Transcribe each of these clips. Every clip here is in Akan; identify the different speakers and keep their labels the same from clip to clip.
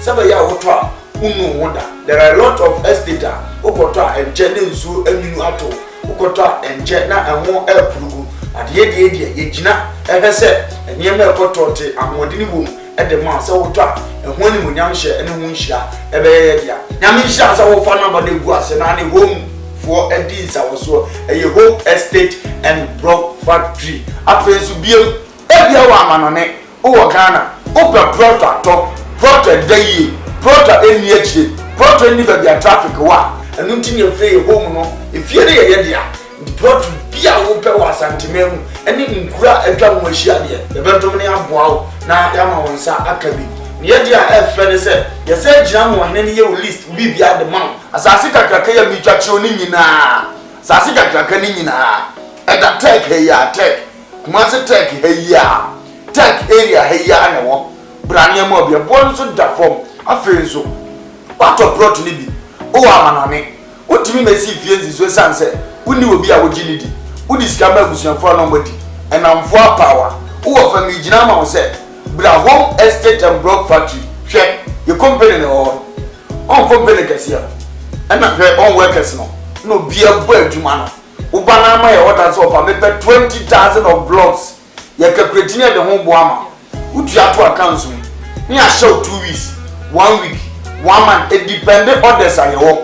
Speaker 1: Saba ya woto unu wonder. There are a lot of estate okoto enje ne nsu aminu ato okoto enje na enwo apurugu ade de yegina ehese enyema ekoto te amodini wom ede ma se woto ehwo ni munyam hye ene hu nhira ebeye dia nyam nhira se wo fa na bade gu ase na ne home for edins awoso eye home estate and block factory afensu biem ebia wa amanone o Ghana o pe proto dayi proto eni echi proto eni ba bia traffic wa enu nti ne free home no efie ne ye dia proto bia wo pe wa santimemu eni nkura atwa mo ahia de ebentom ne aboa wo na ya ma wonsa akabi ye dia efre se ye se gina mo hene ne ye list bi bia de man asase kakraka ya mi twa kire oni nyina asase kakraka ni nyina eda tech ya tech kuma se tech ya tech area ya na wo brane ma obi bon so da form afenso wato proto ni bi o amanane otimi mesi fie nzizo sanse uni obi a wogini di udi skamba gusuafo no mbodi enamfo power wo fa mi gina ma wo se bra home estate and block factory hwe ye company ne on company kasia ena hwe on workers no bia bo adwuma no wo bana ma ye order so fa me 20,000 of blocks ye calculate ne de ho bo ama utu ato accounts ni a show 2 weeks 1 week 1 month it depend orders ayewo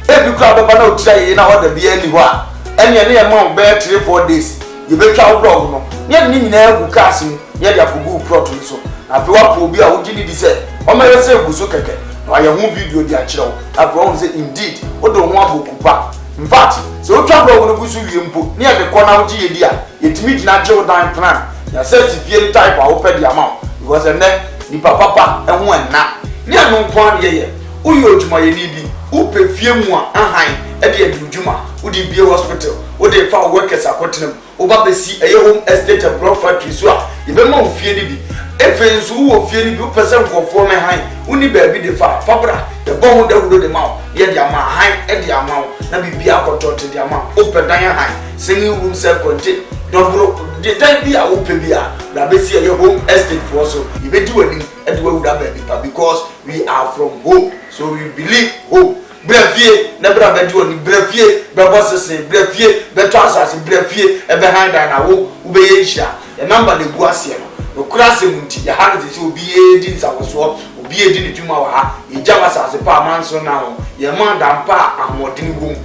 Speaker 1: ebi kura baba na otira ye na order bia ni ho a ene ne ma be 3-4 days ye be twa blog no ne nyina egu cars ni ye dia fugu plot so na fe wa po bi a wogini di se o mere se egu so keke na ye hu video di a kire wo afro won say indeed o do ho abokupa in fact so o twa blog no gusu wie mpo ne ye de kona wo gi ye di a yetimi gina je wo dan plan ya se si fie type a wo pe di ama because ene ni papa ehun enna ni anu kwan ye uyo odwuma ye ni bi upe fie mu a ahan e de adwuma udi bie hospital udi fa workers akotenam oba besi eye home estate and block factory so a ye be ma ofie ni bi efensu wo fie ni bi upese nkofo me han uni ba bi de fa fabra de bo hu dawudo de ma ye de ama han e de ama na bibia akotote de ama ope dan han singing room self contained dobro the time bi a open bi a na be see your home estate for so you be do any and we would have because we are from home so we believe home brefie na bra be do any brefie be bosses brefie be transas brefie e be hand na wo be ye hia the number de gu ase no krase munti ya ha ze obi e di nsawoso obi e di ne dwuma wa ha ye jama sase pa manso na ho ye man dan pa amodini wo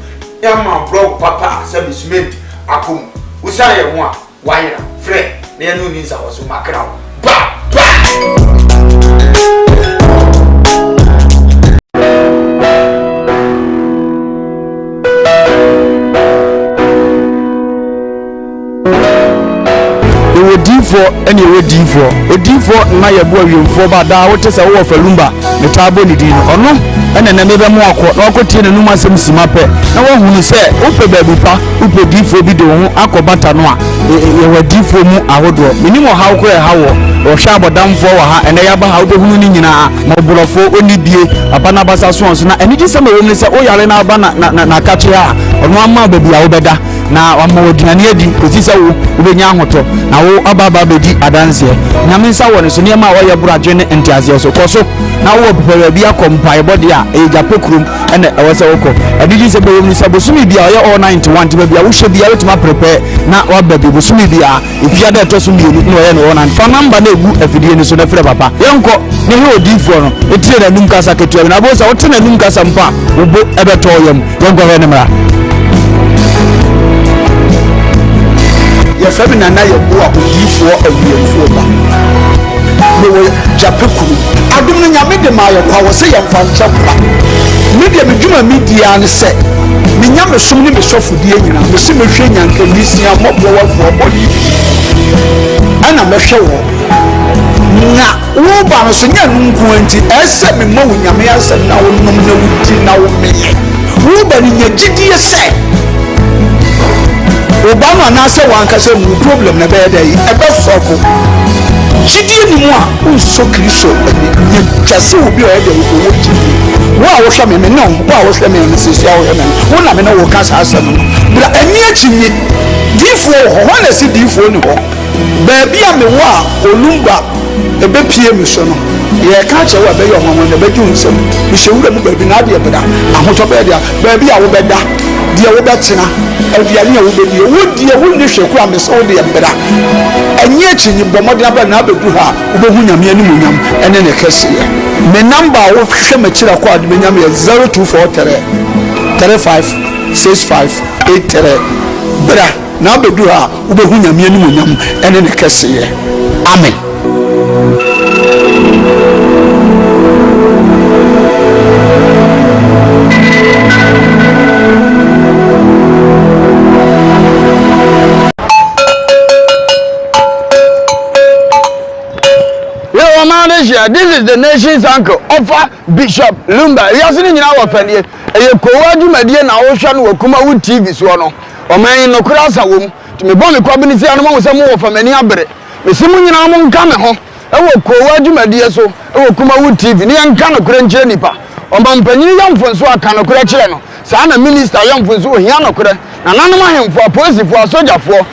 Speaker 1: ya man blog papa service made akom usa ye ho a wayera fre na ye no ni nsawoso makra ba
Speaker 2: ene odifo na ye bo awemfo ba da wote se wo falumba metabo ni din ono ene na mebe mu akọ na akotie ne numa asem simape na wo hunu se upe baby pa upe difo bi de ho akobata no a ye wadifo mu ahodo minimo hawo ko e hawo o hwa abodamfo wa ha ene ya ba ha wo hunu ni nyina moborofo oni bie abana basa so na ene gi se me wo ne se o yare na aba na kache a ono ama baby a wo beda na wama odunane adi osisa wo ubenya ahoto na wo ababa bedi adanse nyame nsa wo ne so niam a wo ye buradwe ne ntiase so koso na wo pepewe bia kompae body a ejapekurum ene ewose woko adiji se bewom ni se bosumi bia ye all 91 tiba bia wo hye bia wetima prepare na wa baby bosumi bia ifia da to so mienu no ye no 1 fa number na egu afidie ni so na frɛ papa yenko ne he odifo no etire na num kasa ketua na bo sa wo tena num kasa mpa wo bo ebeto yam yenko he ne mra ya sabi na ye bo akudifo awiemfo ba no japekuru adum no nyame de ma ye kwa wo se ye mfa nchapa media medwuma media ne se me nyame som ne me sofodie nyina me se mehwe nyanka nisia mobbo wafo bodi ana mehwe wo na wo ba no so nya nunku anti ese me ma wo nyame asem na wo nom na wuti na wo meye wo ba ni nyagidie se Obama na se wanka se mu problem na be dey e be sofo chidie ni mu a unso kristo ni twase obi o dey wo chidie wo a wo hwe me no wo a wo hwe me no se sia wo me wo na me no wo ka sa asem bra ani achinye difo ho na se difo ni ho ba bia me wo a olumba ebe pie me so no ye ka che wa be yo homo ne be ju nsem mi hye wura mu baabi na de beda ahoto be dia baabi a wo beda de wo betena aduane a wo bedi wo die wo ni hwe kura me so de beda enye chinyi bomode aba na abedu ha wo be hu nyame ani munyam ene ne kese ye me number wo hwe ma kira kwa de benyam ye 0243 356583 bra na abedu ha wo be hu nyame ani munyam ene ne kese ye amen. This is the nation's uncle, Offer Bishop Lumba. He has been in our family. A Koowaa Show na Ocean wo KUMAWOOD TV so no. O man no kura sa wom. To me bon me kwabini sia no mo se mo wo fa mani abere. Me se mu nyina mo nka me ho. E wo Koowaa Show so, e wo KUMAWOOD TV. Ni nka no kura nche nipa. O man panyin yamfo so aka no kura kire no. Sa na minister yamfo so hia no kura. Na nanom ahemfo apolisiefo asojafo.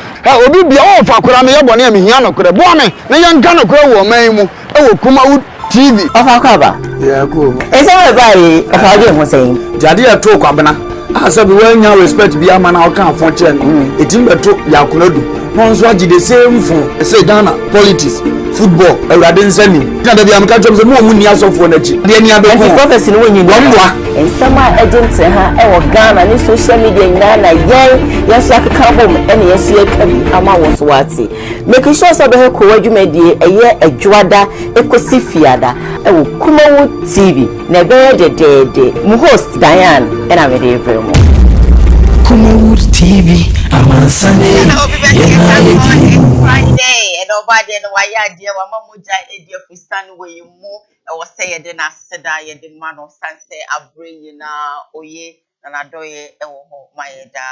Speaker 2: Obi bia wo fa kura me yebone am hia no kura. Bo me ne yanka no kura wo man mu. E wo KUMAWOOD TV. Ofa kwaba. Yeah, cool. Ese we buy ofa de ho say. Jade e to kwabena. Asa bi wan nya respect bi ama na o kan fon che no. Etim beto yakunadu. No nso agi the same fon. Say Ghana politics, football, Ewrade nsani. Na da bi am ka twem se mo mu ni asofo na chi. De ni abeko. Prophecy no wonyi bomboa. Ensama agent ha e wo Ghana ni social media nyina na yen yeso akeka bom ene yeso akabi ama wo so wate. Make sure so be Koowaa Show eye adwada ekosi fiada e wo KUMAWOOD TV na be de mu host Diane ena me de evremo KUMAWOOD TV amansane Friday and over there no why dear mama moja e dear fustan we mu e wo say de na seda ye de man of sanse abre na oye na doye e wo ho mayeda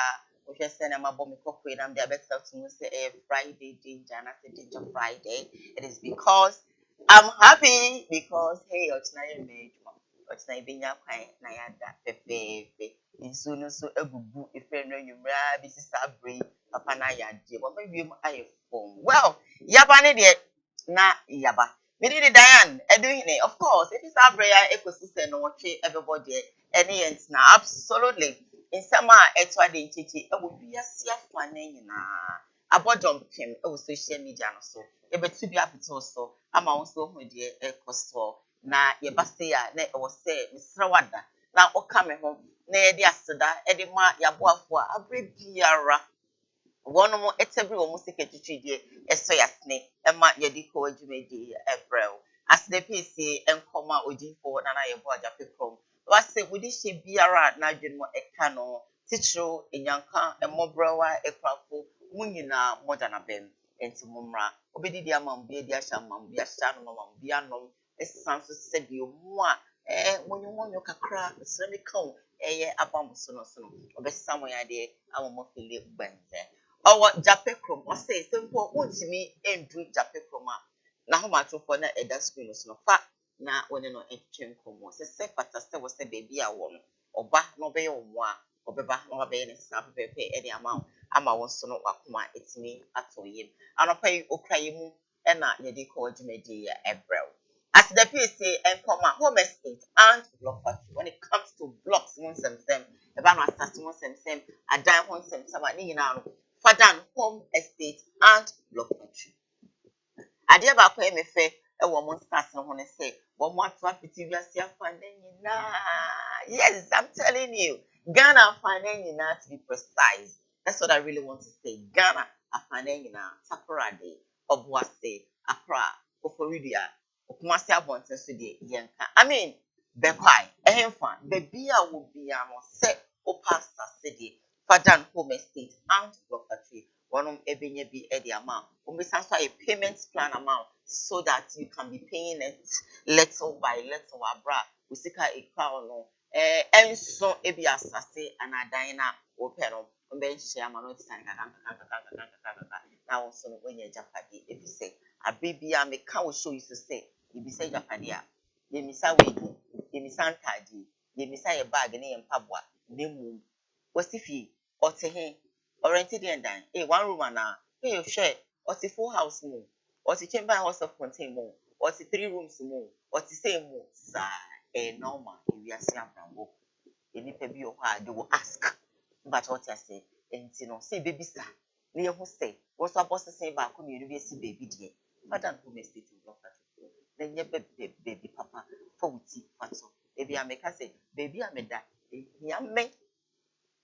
Speaker 2: o hwese na mabo me kokwe na me abeta to mu say Friday danger na say danger Friday. It is because I'm happy because hey ochna ye me ochna ibinya kwan na yada pepepe insu no so agugu efe no nwumra bi sisa abre papa na yade bo wiem aye form well yaba ne de na yaba me di Diane edohine of course if is abre ya ecosystem no watwe everybody any ent na absolutely in sama etwa de nchichi e wo biase afane nyina abodom pem e wo social media no so e betu bi apito so ama won so hu de ecosto na ye base ya na e wo se misrawada na okame ho na ye de aseda e de ma yaboafo a abre biara wono mo etebri wo musike twitwide eso yasne ema yedi Koowaa Show April as the PC enkoma odifo na na yebo ajapekrom wase wudi hye biara na adwen mo eka no tichiro enyanka emobrewa ekrafo munyina moda na bem enti mumra obedidi amambi edi asha mambi asha no mambi anom esanso sedi omu a monyo kakra sremi kan eye abamso no so no obesamo ya de amomo fele banze owo japekrom o say simple untimi endu japekrom a na homa tofo na eda screen so no fa na woni no entwem komo se pataste wo se baby a wo no oba no be wo a obeba no be ne sa pepe e de ama wo so no wakoma etimi atoyem anopai okraye mu e na yedi Koowaa Show April as the PC and home estate and block factory when it comes to blocks one them eba no asase one them adan one them ni nyina no fadan home estate and block factory ade ba kwa emefe e wo mon start no ho ne say wo mo ato apiti wiase afande nyina yes I'm telling you Ghana afande nyina to be precise that's what I really want to say Ghana afande nyina sakurade obuase akra oforidia okumasi abonten so de yenka I mean be kwai ehemfa be bia wo bia no se o pastor se de fadan home estate and block factory one ebenye bi e the amount we transfer a payment plan amount so that you can be paying it little by little abra we seek a crown no enso ebi asase anadan na open no mbe share ma no tisan kaka na wonso no wenye japade ebi say abibia me can show you to say ebi say japade a ye misa weji ye misa ntaji ye misa ye bag ne ye mpaboa nemu wasifi otehe oriented and one room and you share or the full house more or the chamber house of contain more
Speaker 3: or 3 rooms more, or to say more, sir, normal, if you are saying Brambo. Any baby or they will ask. But what I say, and say baby, sir, near who say, what's supposed to say about community baby, dear, Madame who may stay to block that. Then your baby papa, 40, what's so. Baby, I make her say, baby, I made that. Young man,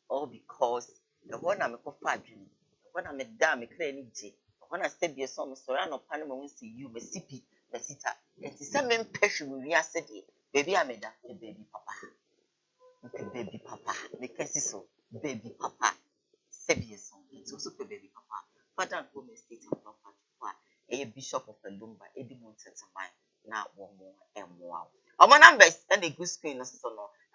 Speaker 3: all because the one I'm a coffin, when I'm a damn clearly J. When I said your son, Sorano Panama will see you, Mississippi, the sitter, and to some men pressure will be said, baby, I made that, baby papa. Okay, baby papa, make so, baby papa, 7 years old, it's also baby papa. Father, home estate and property, a bishop of a lumber, a demon sets of mine, now 1 more and more. Our numbers and a good screen,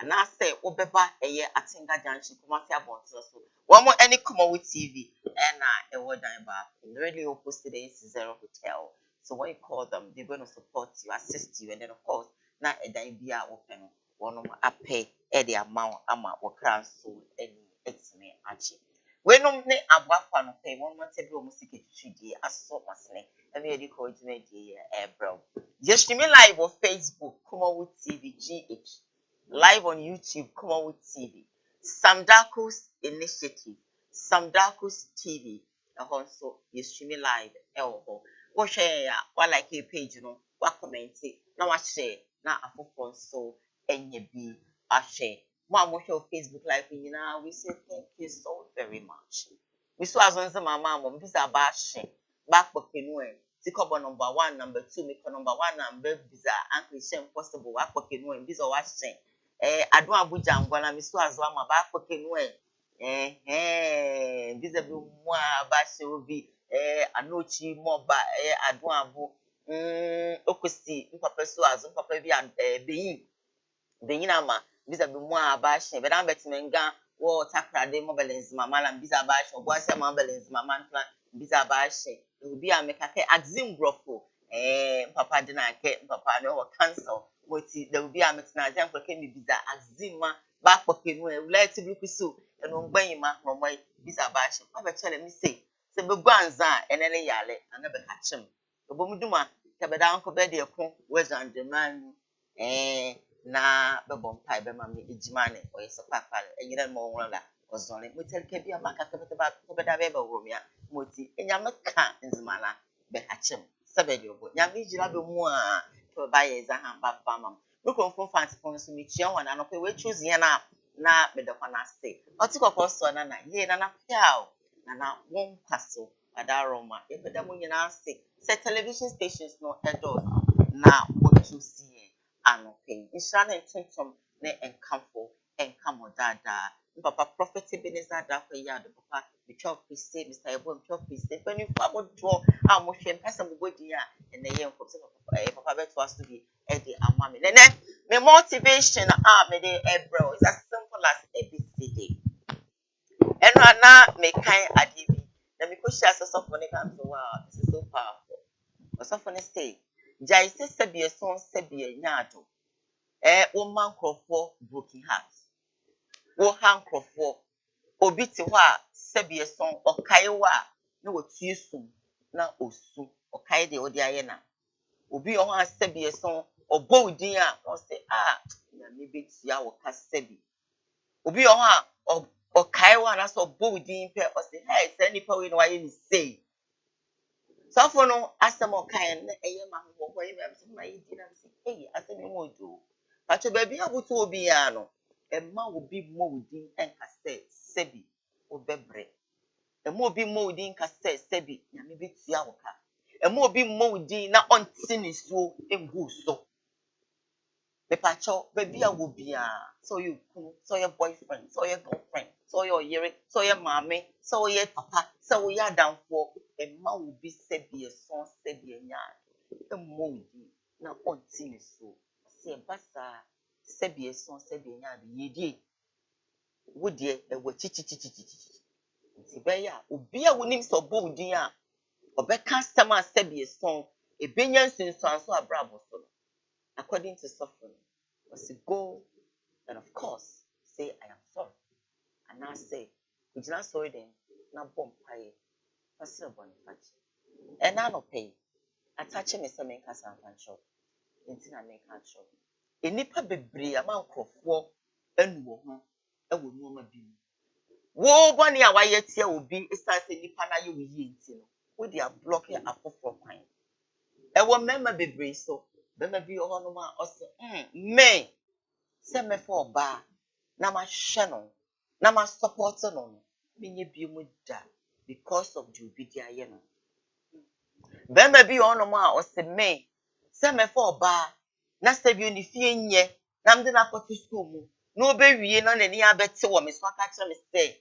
Speaker 3: and I say, Obeba, a year at Singa Junction, Commercial Bonds, so 1 more any KUMAWOOD TV, and a word I'm back. The radio posted is Zero Hotel. So when you call them, they're going to support you, assist you, and then, of course, not a idea open. One of my pay the amount ama wakran so any exme achi we no ne agbafa no pay 1 month every almost secretary aso masne and we call it bro just stream live on Facebook KUMAWOOD TV GH live on YouTube KUMAWOOD TV Samdako's initiative Samdako's TV also you stream live elho what share what like a page what comment now what share na afofo so enye bi ahwe mo show Facebook live now we say thank you so very much we so as on say mama mo bisa ba hwe back pokenu e tikobo number 1 number 2 make number 1 number bisa uncle shame possible wa pokenu e bisa wa hwe adon abuja ngwana me so azo ama ba pokenu e bisa bi mo ba hwe obi anochi mo ba adon abu okosi mpapa so azo mpapa bi beyin benyina ma bisa be mu abahye be dan betmenga wo takrade mobilins mama la bisa abahye obo ase mobilins mama nfa bisa abahye obi amekake axim grofo papa de na ke papa no ho cancel moti da obi ametina jan kwake mi bisa axima ba kpoke nu e let bi kusu eno ngbayima momoi bisa abahye papa chele mi say se be gwanza enele yale ana be kachem obo muduma ke be dan ko be de ko wezan de man na bebom pai be mami ejimane oyese papal enyina mo wonla ozonle motelke bia maka kebete ba kebeda be womia moti enyame ka nzimana be hachem sebedi obo nyame jira be mu a to ba ye za han ba ba mam we konfon fancy fon so mi chia wana no pe we choose ye na be de kwana se otikoko so na ye na piao na won kwaso adaroma e be da mo nyina se television stations no edo na wo choose ye anope inshallah intention ne enkamfo enkamo dada papa prophet Ebenezer da kwa ya do papa the chop we say Mr. Ebo chop we say when for abodo amohwe mpesa bobodi a ene ye nko se papa beto astubi e de amame ne me motivation me de ebro is as simple as ABCD eno ana me kan adibi na me ko share so for ne kan so wow this is so powerful so for ne say jai se sebie son sebie nyaado wo man krofo broken heart wo han krofo obi ti ho a sebie son okaye wa na wotie sum na osu okaye de odi aye na obi o ho sebie son obo udin a o se na me betia wo ka sebi obi o ho a okaye wa na so obo udin pe o se hey se nipa we no aye ni sei so for no asem okaye na eye ma ho ho ye me am se ma yi di na se hey asem mo do pacho baby abutu obi ya no emma obi mo udin enka sebi obebre emma obi mo udin enka sebi nyame betia wo ka emma obi mo udin na onti ni so engu so me pacho baby awobi ya so you so your boyfriend so your girlfriend so your yere so your mommy so your papa so your danfo emma obi sebi so sebi nya emma udin na onti ni so se basa sebie son sebie nya de yedie wodie ewo chichichichichi nti beya obi a wonim so bodin a obeka sema sebie son ebenya nsinsan so abrabo so according to software was go and of course say I am sorry and I say ujina sorry then na bom paye pasel bonifachi and I no pay Attach me some cast and show. Intina make and show. A nipper bebree amount of war and woman, a woman be. Wo 1 year why yet here will be a start a nipa na you will eat, with their blocking a for pine. A woman bebree so, then be all no man or say, me, send me for bar, na my channel, na my supporter no, me be with that because of the obedient. Bema bi ono ma o se me se me for ba na se bi oni fie nye na mde na kotu school mu na obewie na nani abete wo me so aka kire me say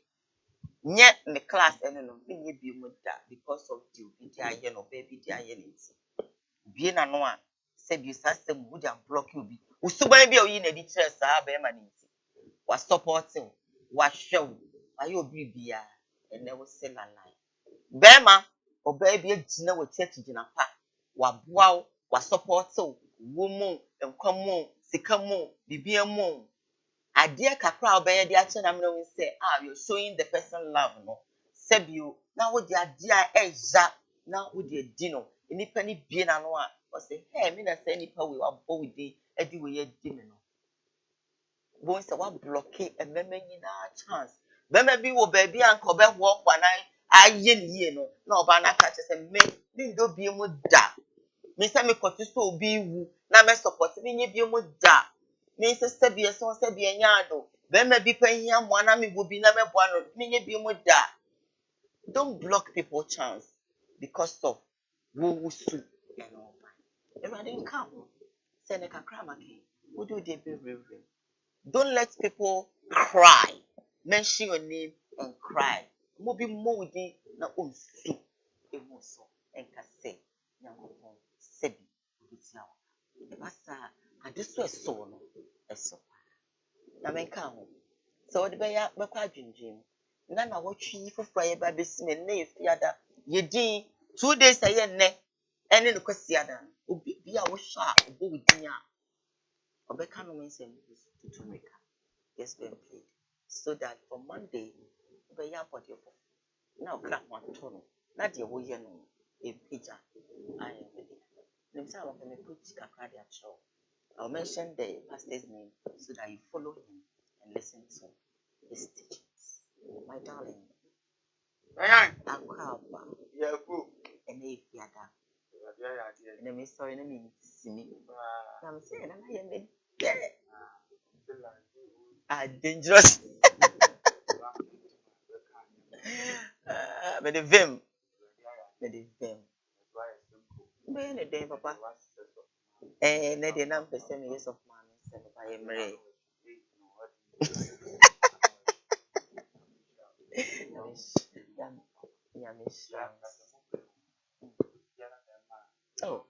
Speaker 3: nye me class eno no me nye bi mu da because of the obedient no baby dia ye nti bie na no a se bi sasem mu dia block you bi usuban bi o yi na di kire saa bema ni nti wa supporting wa hwew ayo obi bia ene wo se la line bema oba bi agina wo church gina pa wa boa wa support wo mu enkwam sika mu bibia mu ade kakra obeye de ache na mna we say you're showing the person love no sebio na wo de ade a eja na wo de di no nipa ni bie na no a o say hey me na say nipa we wa bo we di edi we ye di me no bo say wa block emema nyina chance bema bi wo ba bi anko be ho kwanan aye ni ye no na oba na ka che se me ni ndo bie mu da me se me kotu so obi wu na me support me nye bie mu da me se se bie so se bie nyaado bema bi panya mo na me bo bi na me boa no me nye bie mu da. Don't block people chance because of wo su and all that. If I didn't come, say ne kakra make wo do dey be reverend. Don't let people cry. Mention your name and cry. Mobi modi na umsu emoso enka say nyankopon sebi obitia wo. E basa adeso eso no eso. Na menka ho. So de be ya mekwa adwendwem. Na wotwi foforo ye ba besime na efiada yedin 2 days aye nne ene ne kwasiada obi bia wo hwa obo wudin a obeka no nsem to make yes been played so that for Monday be ya body for now crack one ton na de wo ye no e pija I am ready them say I want to put kakra dia show. I'll mention the pastor's name so that you follow him and listen to his teachings. My darling, Koowaa,
Speaker 1: Yeah, cool.
Speaker 3: and if you are that, and I'm sorry, I mean, see me. I'm saying, I am dangerous. But the vim, being a day, papa, and let the number 7 years of man, and I am ready. Oh,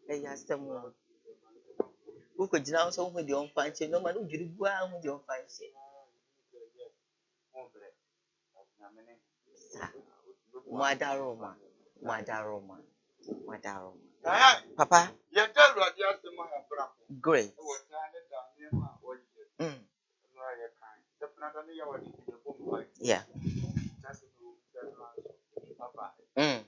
Speaker 3: yes, someone who could now so with your own fancy, no man who did go out with your fancy. Madaroma. Papa, great. Yeah. Mm.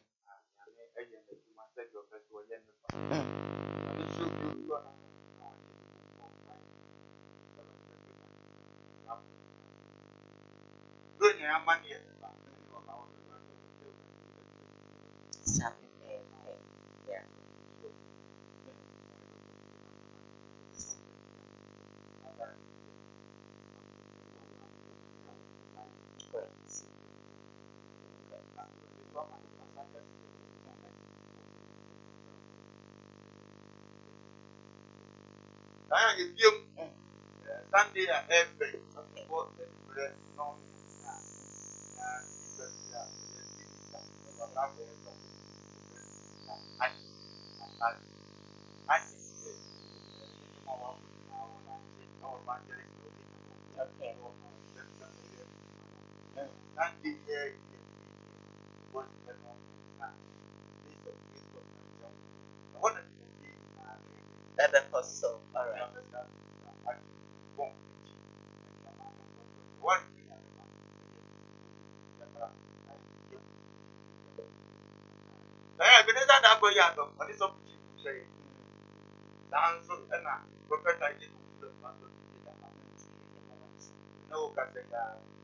Speaker 3: Yeah.
Speaker 1: Sunday every
Speaker 3: So, all right.
Speaker 4: Ebenezer na go ya no, on this opportunity say. Danzo na go peta je ku ma so no ka se ya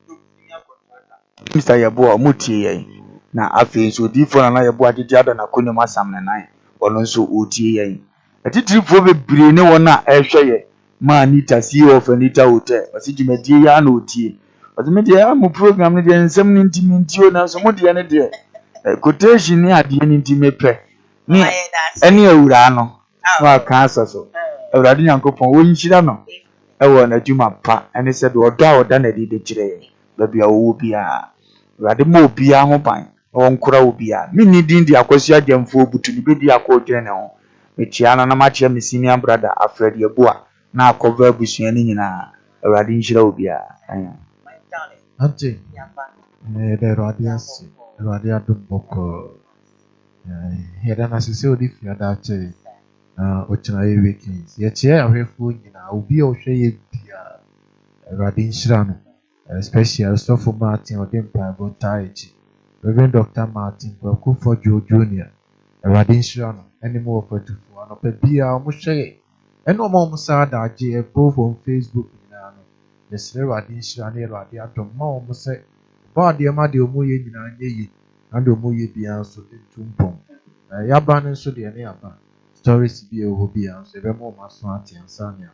Speaker 4: do senior contractor.
Speaker 2: Mr. Yabo mutie yen na afei so difo na Yabo agye ada na konim asam ne nan ono nso otie yen atitirifo bebre ne wona ehwe ye ma Anita CEO of Anita Hotel wasi dwumadie ya na otie wasi me de am program ne de nsem ne ntimi ntio na so mo de ne de quotation ne ade ne ntimi pɛ ne ene awura no na aka asaso awurade nyankopɔn wo nhyira no ewo na dwuma pa ene se de odo a oda na de kyerɛ baby a wo bia awurade mo obia ho ban onkora obia minni din di akwasi agemfo obutu ni bedi akodwene ne ho metia na ma chia me senior brother Alfred Yabua na akova abusua ni nyina awurade nhyira obia
Speaker 5: Ante de radias adum boko heda na sese odi fi ada che ochina ye weekends ye tie ahwefo nyina obi a ohwe ye bia awurade nhyira no especially so for Martin or them Bible Taichi. Reverend Dr. Martin Bokufo Joe Jr. Awurade nhyira no any more for to for no pe bia o mo hwe eno mo sa da je both on Facebook na no the awurade nhyira na awurade adom ma o mo se ba de ma de o mo ye nyina nye yi and o mo ye bia so entumpom yaba no so de ne yaba stories bi e ho bia so e be mo ma so ate ansanya.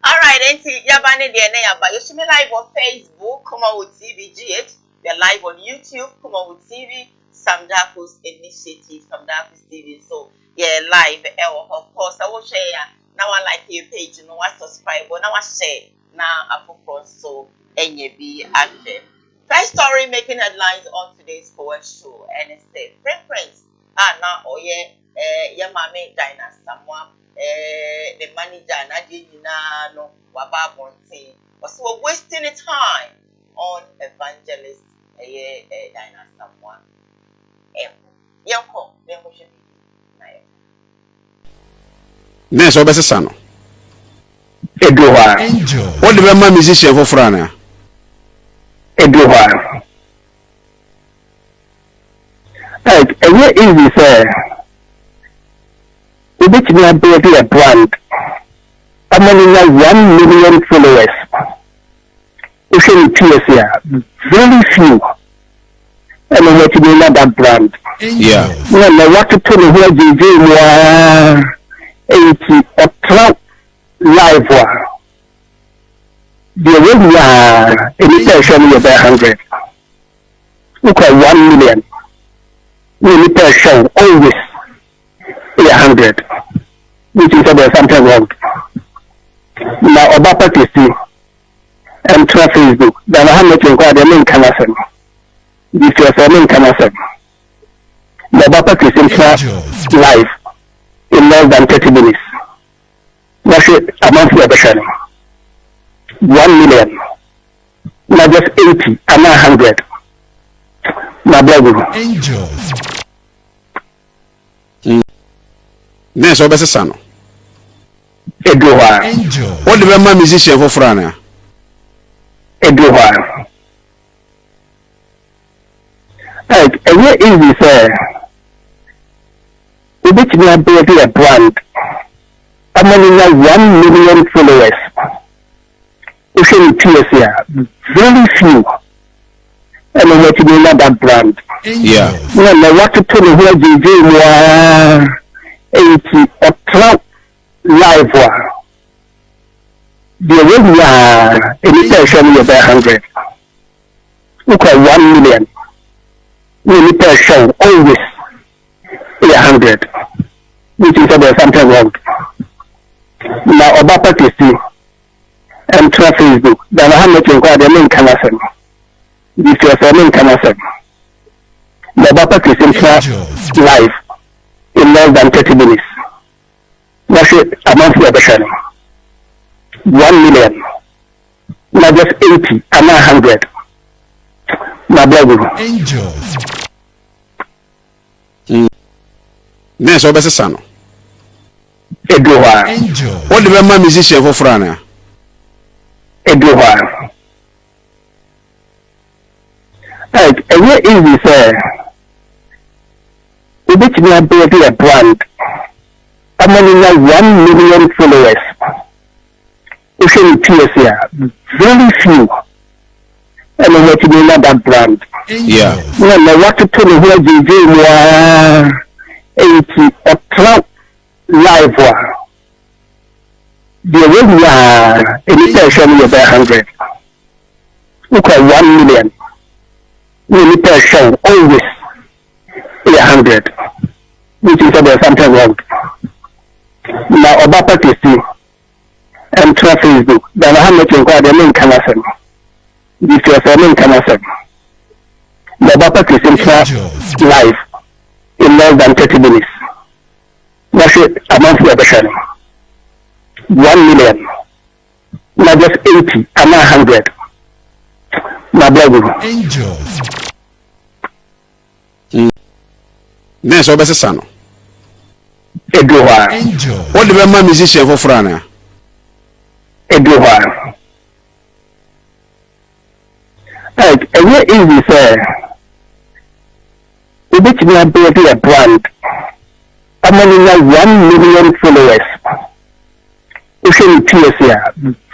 Speaker 3: All right, enti yabane de na yaba. You see me live on Facebook, KUMAWOOD TV GH. We are live on YouTube, KUMAWOOD TV, Samdako's Initiative, Samdako's TV. So yeah, live. Of course, I will share. Now I like your page, you know, I subscribe, now I share. Now I focus so NYB action. First story making headlines on today's Koowaa Show, and it's the preference. Now oh yeah, mama Dinah someone. The manager na Gina no wababonte was so wasting the time on evangelist Dinah someone. Yoko,
Speaker 6: Nessa obesesano.
Speaker 7: Eduwa.
Speaker 6: What the man musician for Frana?
Speaker 7: Eduwa. Like, what is this? Which may be a brand. Among 1 million followers. Usually here, very few. And what you mean that brand?
Speaker 6: Yeah.
Speaker 7: Well, what to tell you where you do 80 or 12 live one. The way we are in person is about 100. Look at 1 million. We need to show always 100, which is about something wrong. Now, about see and try Facebook. Then I have not inquired the main cancer. This is the main cancer. The Bapa is live in less than 30 minutes. That's it, a monthly edition. 1 million. Not just 80, and not 100. My brother.
Speaker 5: Angels.
Speaker 6: Nessa obesesano.
Speaker 7: Eduwa.
Speaker 5: Angels.
Speaker 6: What the man musician for Frana?
Speaker 7: Eduwa. Like, what is this? Which may be a brand. Among 1 million followers. Usually here, very few. And what you mean that brand?
Speaker 6: Yeah.
Speaker 7: Well, what to tell you where you do 80 or 12 live one. The way we are in person is about 100. Look at 1 million. We need to show always 100, which is about something wrong. Now, about see and try Facebook. Then I have not inquired the main cancer. This is the main cancer. The Bapa is live in less than 30 minutes. That's it, a monthly edition. 1 million. Not just 80, and not 100. My brother.
Speaker 5: Angels.
Speaker 6: Nessa obesesano.
Speaker 7: Eduwa.
Speaker 5: Angels.
Speaker 6: What the man musician for Frana?
Speaker 7: Eduwa. Like, what is this? which we are building a brand. Among 1 million followers. You should see here, very few. And what you mean that brand?
Speaker 6: Yeah.
Speaker 7: Well, what to tell you where you a cloud live one. The way we are any person you buy 100. Look at 1 million. Any person always 100. Which is about something wrong. Now about to see and try Facebook. Then how much you got the main cancer. This was a main cancer. The about to see live in less than 30 minutes. That's it amount for the 1 million. Not just 80, I'm 100. My brother.
Speaker 2: Angels.
Speaker 6: Next, what is it?
Speaker 7: Eduwa.
Speaker 2: Angels.
Speaker 6: What do you mean, musician for Frana?
Speaker 7: Eduwa. Like, a very easy say. Which we are building a brand. Among 1 million followers. You should see here,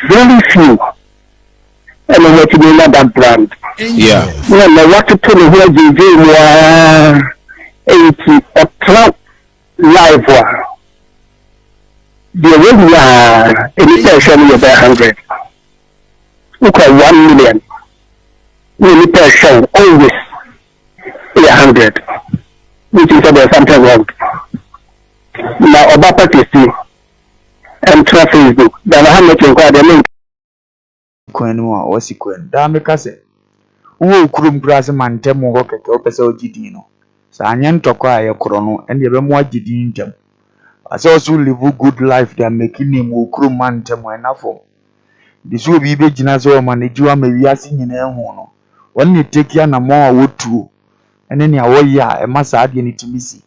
Speaker 7: very few. And what you mean that brand?
Speaker 6: Yeah.
Speaker 7: Well, what to tell you where you do 80 a cloud live one. The way we are any person you buy 100. Look at 1 million. Any person always 100. Which is about something wrong. Now about to see and try Facebook. Then how much you got the link?
Speaker 2: Kwenwa wasi kwen. Da mekase. Uwe ukurum kurase mantemu ho keke opese ojidi no. Sa anya ntokwa aye kro no ene be mo agidi ntem. Ase also live good life they are making him ukurum mantemu enafo. Disu obi be gina so o manage wa mawiase nyina ehu no. Wonni take ya na mo a wotuo. Ene ne awoye a emasa ade ne timisi.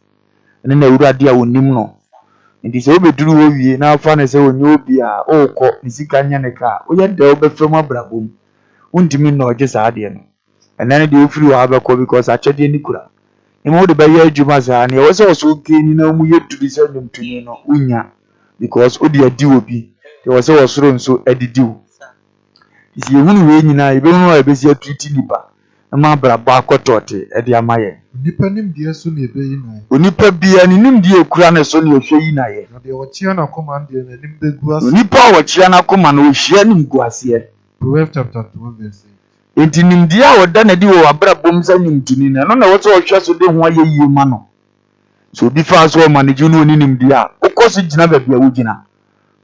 Speaker 2: Ene na urade a wonim no. Nti se obeduru wo wie na afa ne se onye obi a okọ nisika nya ne ka oye de obefem abrabom untimi na oje sa ade no enane de ofiri wa abekọ because achede ni kura imo de baye adwuma sa ne wo se oso keni na mu yeduru se nyumtuni no unya because odi adi obi de wo se osoro nso adidiw isi ehunu we nyina ebe hu a ebesi atwiti nipa ma brabo akotote e de amaye
Speaker 5: Nipa nim die so na ebe yi na.
Speaker 2: onipa bia ni nim die ekura na so na ohwe yi na ye
Speaker 5: Na de ochia na command die na nim begu ase.
Speaker 2: onipa ochia na koma na ohwe nim guase
Speaker 5: Proverbs chapter 2 verse 8.
Speaker 2: enti nim die a oda na di wo abrabom sa nim tuni na no na wo so ohwe so de ho aye yi ma no so bi fa so manage no oni nim die a ukoso gina ba bia wo gina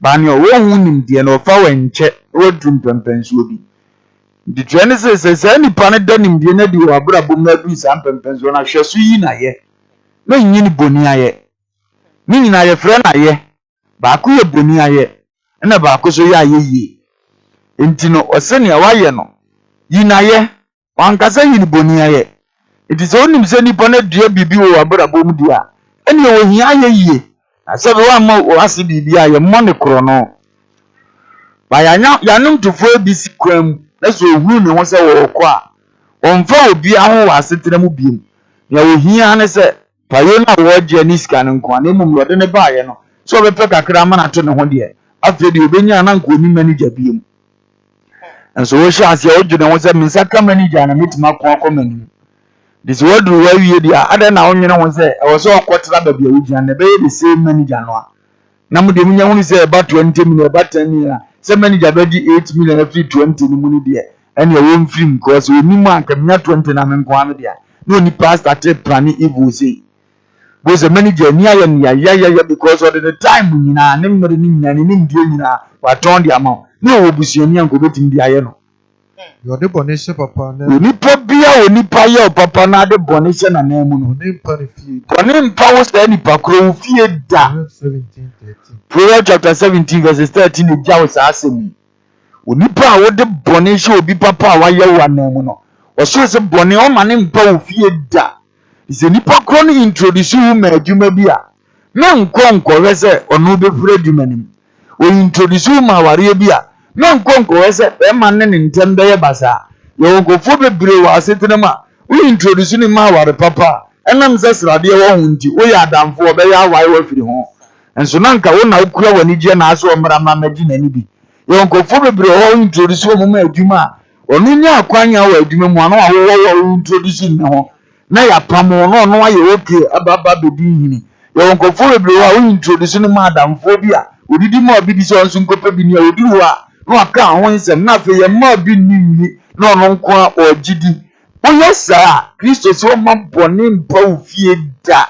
Speaker 2: ba ne o wo hu nim die na ofa wanche wo drum pempenso bi di trend se nipa ne da nim die na di wo abrabom na du sa pempenso na hwe so yi na ye na nyi ni boni aye ni nyina ye frɛ na ye ba ko ye boni aye na ba ko so ye aye yi enti no osene waye no yi na ye wankasa yi ni boni aye enti so onim se nipa na dua bibi wo abrabom dia ene wo hia aye yi asebe wa ma wase bibi aye mo ne kro no ba ya num tufo bi sikwam na so ohuru ne ho se wo kɔ a onfa obi aho wasetena mu biem ya wo hia ne se payo na wo je ni sika ne nko na mum lode ne baaye no so obepe kakra ma na to ne ho de afre de obenya na nko ni manager biem enso wo sha asia o dwene ho se minsa ka manager na mitima ko akɔmani this word wa wie dia ada na onwene ho se e wo so okɔtra ba bia wo gyan ne be the same manager no a na mu de munya hu se ba 20 million ba 10 million se manager be di 8 million na free 20 ni mu ni de ene wo mfrim because we nimu anka menya 20 na menko ame de no ni pastor te plani evil say go se manager ni aye ni ya because of the time nyina ne mmere ni nyina ni ndie nyina wa ton de ama ni wo busuani anko betim di aye no
Speaker 5: Yo de bonishe papa na.
Speaker 2: onipa bia onipa ye papa na de bonishe na na mu no
Speaker 5: Ne mpa ne fie.
Speaker 2: boni mpa wo se nipa kro wo fie da
Speaker 5: Proverbs 17:13.
Speaker 2: Proverbs chapter 17 verse 13 e jawo sa asemi onipa a wo de bonishe obi papa wa ye wa na mu no o so se boni o ma ne mpa wo fie da ise nipa kro no introduce wu ma adwuma bi a na nko we se onu be fure adwuma nim o introduce wu ma ware bi a na nko we se e ma ne ntem be ye basa yo go fo bebre wa asetena ma we introduce ni ma ware papa ɛnam sɛ srade wɔ ho nti woyɛ adamfo ɔbɛyɛ awae wɔ firi ho nso na nka wo na wokura w'ani gye na aso ɔmmra ma magye n'ani bi yɛwɔ nkɔfoɔ bebree hɔ introduce wɔ mu ma adwuma a ɔno nya akwanya wɔ adwuma mu ano a wɔwɔ introduce ne ho na yɛapam no ɔno ayɛ okay ababa bɛdi nhini yɛwɔ nkɔfoɔ bebree hɔ a wo introduce no ma adamfoɔ bi a odidi ma obi di sɛ ɔnso nkɔpɛ bi ni a odi hɔ a na waka ho nsɛm na afei yɛma bi nni na ɔno nko a ɔgye di woyɛ saa kristo sɛ ɔma bɔne mpa wo fie da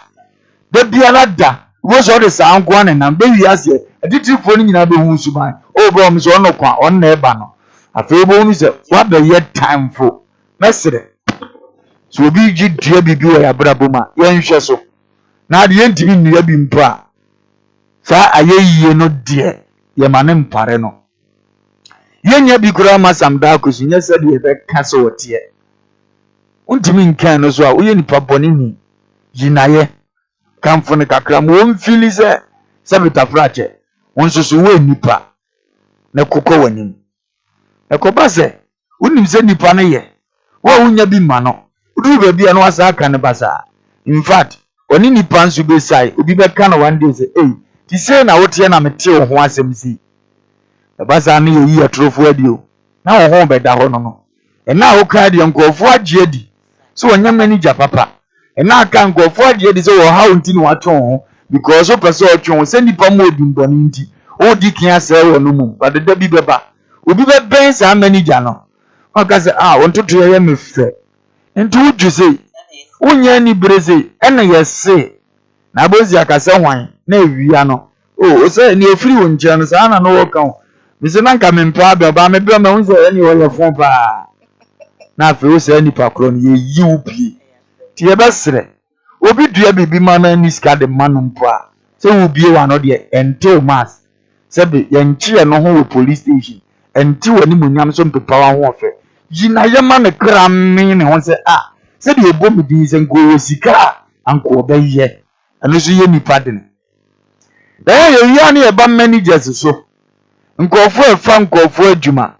Speaker 2: biara da wo sɛ ɔde saa nko a nenam bɛwie aseɛ atitirifoɔ no nyinaa bɛhu suban ɔbrɛ ɔm sɛ ɔno kwa ɔno na ɛba no afei wobɛhu sɛ woabɛyɛ timefo mɛserɛ sɛ obi gye dua biribi wɔ yɛabrabɔ mu a yɛnhwɛ so na ade yɛntimi nnua bi mpo a saa ayɛ yie no deɛ yɛma ne mpare no yɛnya bi koraa ma samdaa kosi nyɛ sɛ deɛ yɛbɛka sɛ wɔteɛ wontimi nkan no so a woyɛ nipa bɔne ni gyinayɛ kamfo no kakra ma wɔmfili sɛ betafrakyɛ wo nso so woyɛ nipa na kokɔ w'anim ɛkɔba sɛ wonim sɛ nipa no yɛ wo a wonya bi ma no woduru baabi a na wasa aka ne ba saa in fact ɔne nipa nso bɛsae obi bɛka no one day sɛ ei ti sɛ na woteɛ na mete wo ho asɛm si ɛba saa no yɛyi atorofo adi o na wo ho bɛda hɔ no ɛna a woka deɛ nkɔɔfoɔ agye adi sɛ wɔnyɛ manager papa ɛna aka nkɔɔfoɔ agye adi sɛ wɔhaw nti ne watwe wo ho because wopɛ sɛ ɔtwe wo sɛ nipa mu odi mbɔne nti wodi kia sɛ wɔ no mu badeda bi bɛba obi bɛbɛn saa manager no ɔka sɛ wɔntoto yɛyɛ me fɛ nti wodwo sɛ wonyɛ ni bere sɛ ɛna yɛse na abosi akasɛ hwan na ewia no sɛ ne efiri wo nkyɛn no saa na no wɔka ho bisɛ na nka mempa ba me bɛ ma hu sɛ ɛne wɔyɛ fon paa na afei wo sɛ nipa korɔ no yɛyi wo pie ti yɛbɛserɛ obi dua bibi ma na ni sika de ma no mpo a sɛ wo bie wa no deɛ ɛntew mas sɛ be yɛnkyeɛ no ho wɔ police station ɛnte wɔ ne munyam so mpepa wa ho ɔfɛ gyina yɛma ne kra me ne ho sɛ sɛ de ɛbɔ me din sɛ nkɔ wɔ sika a anko ɔbɛyɛ ɛno so yɛ nipa de no dɛn yɛwia ne yɛba managers so nkɔfoɔ ɛfa nkɔfoɔ adwuma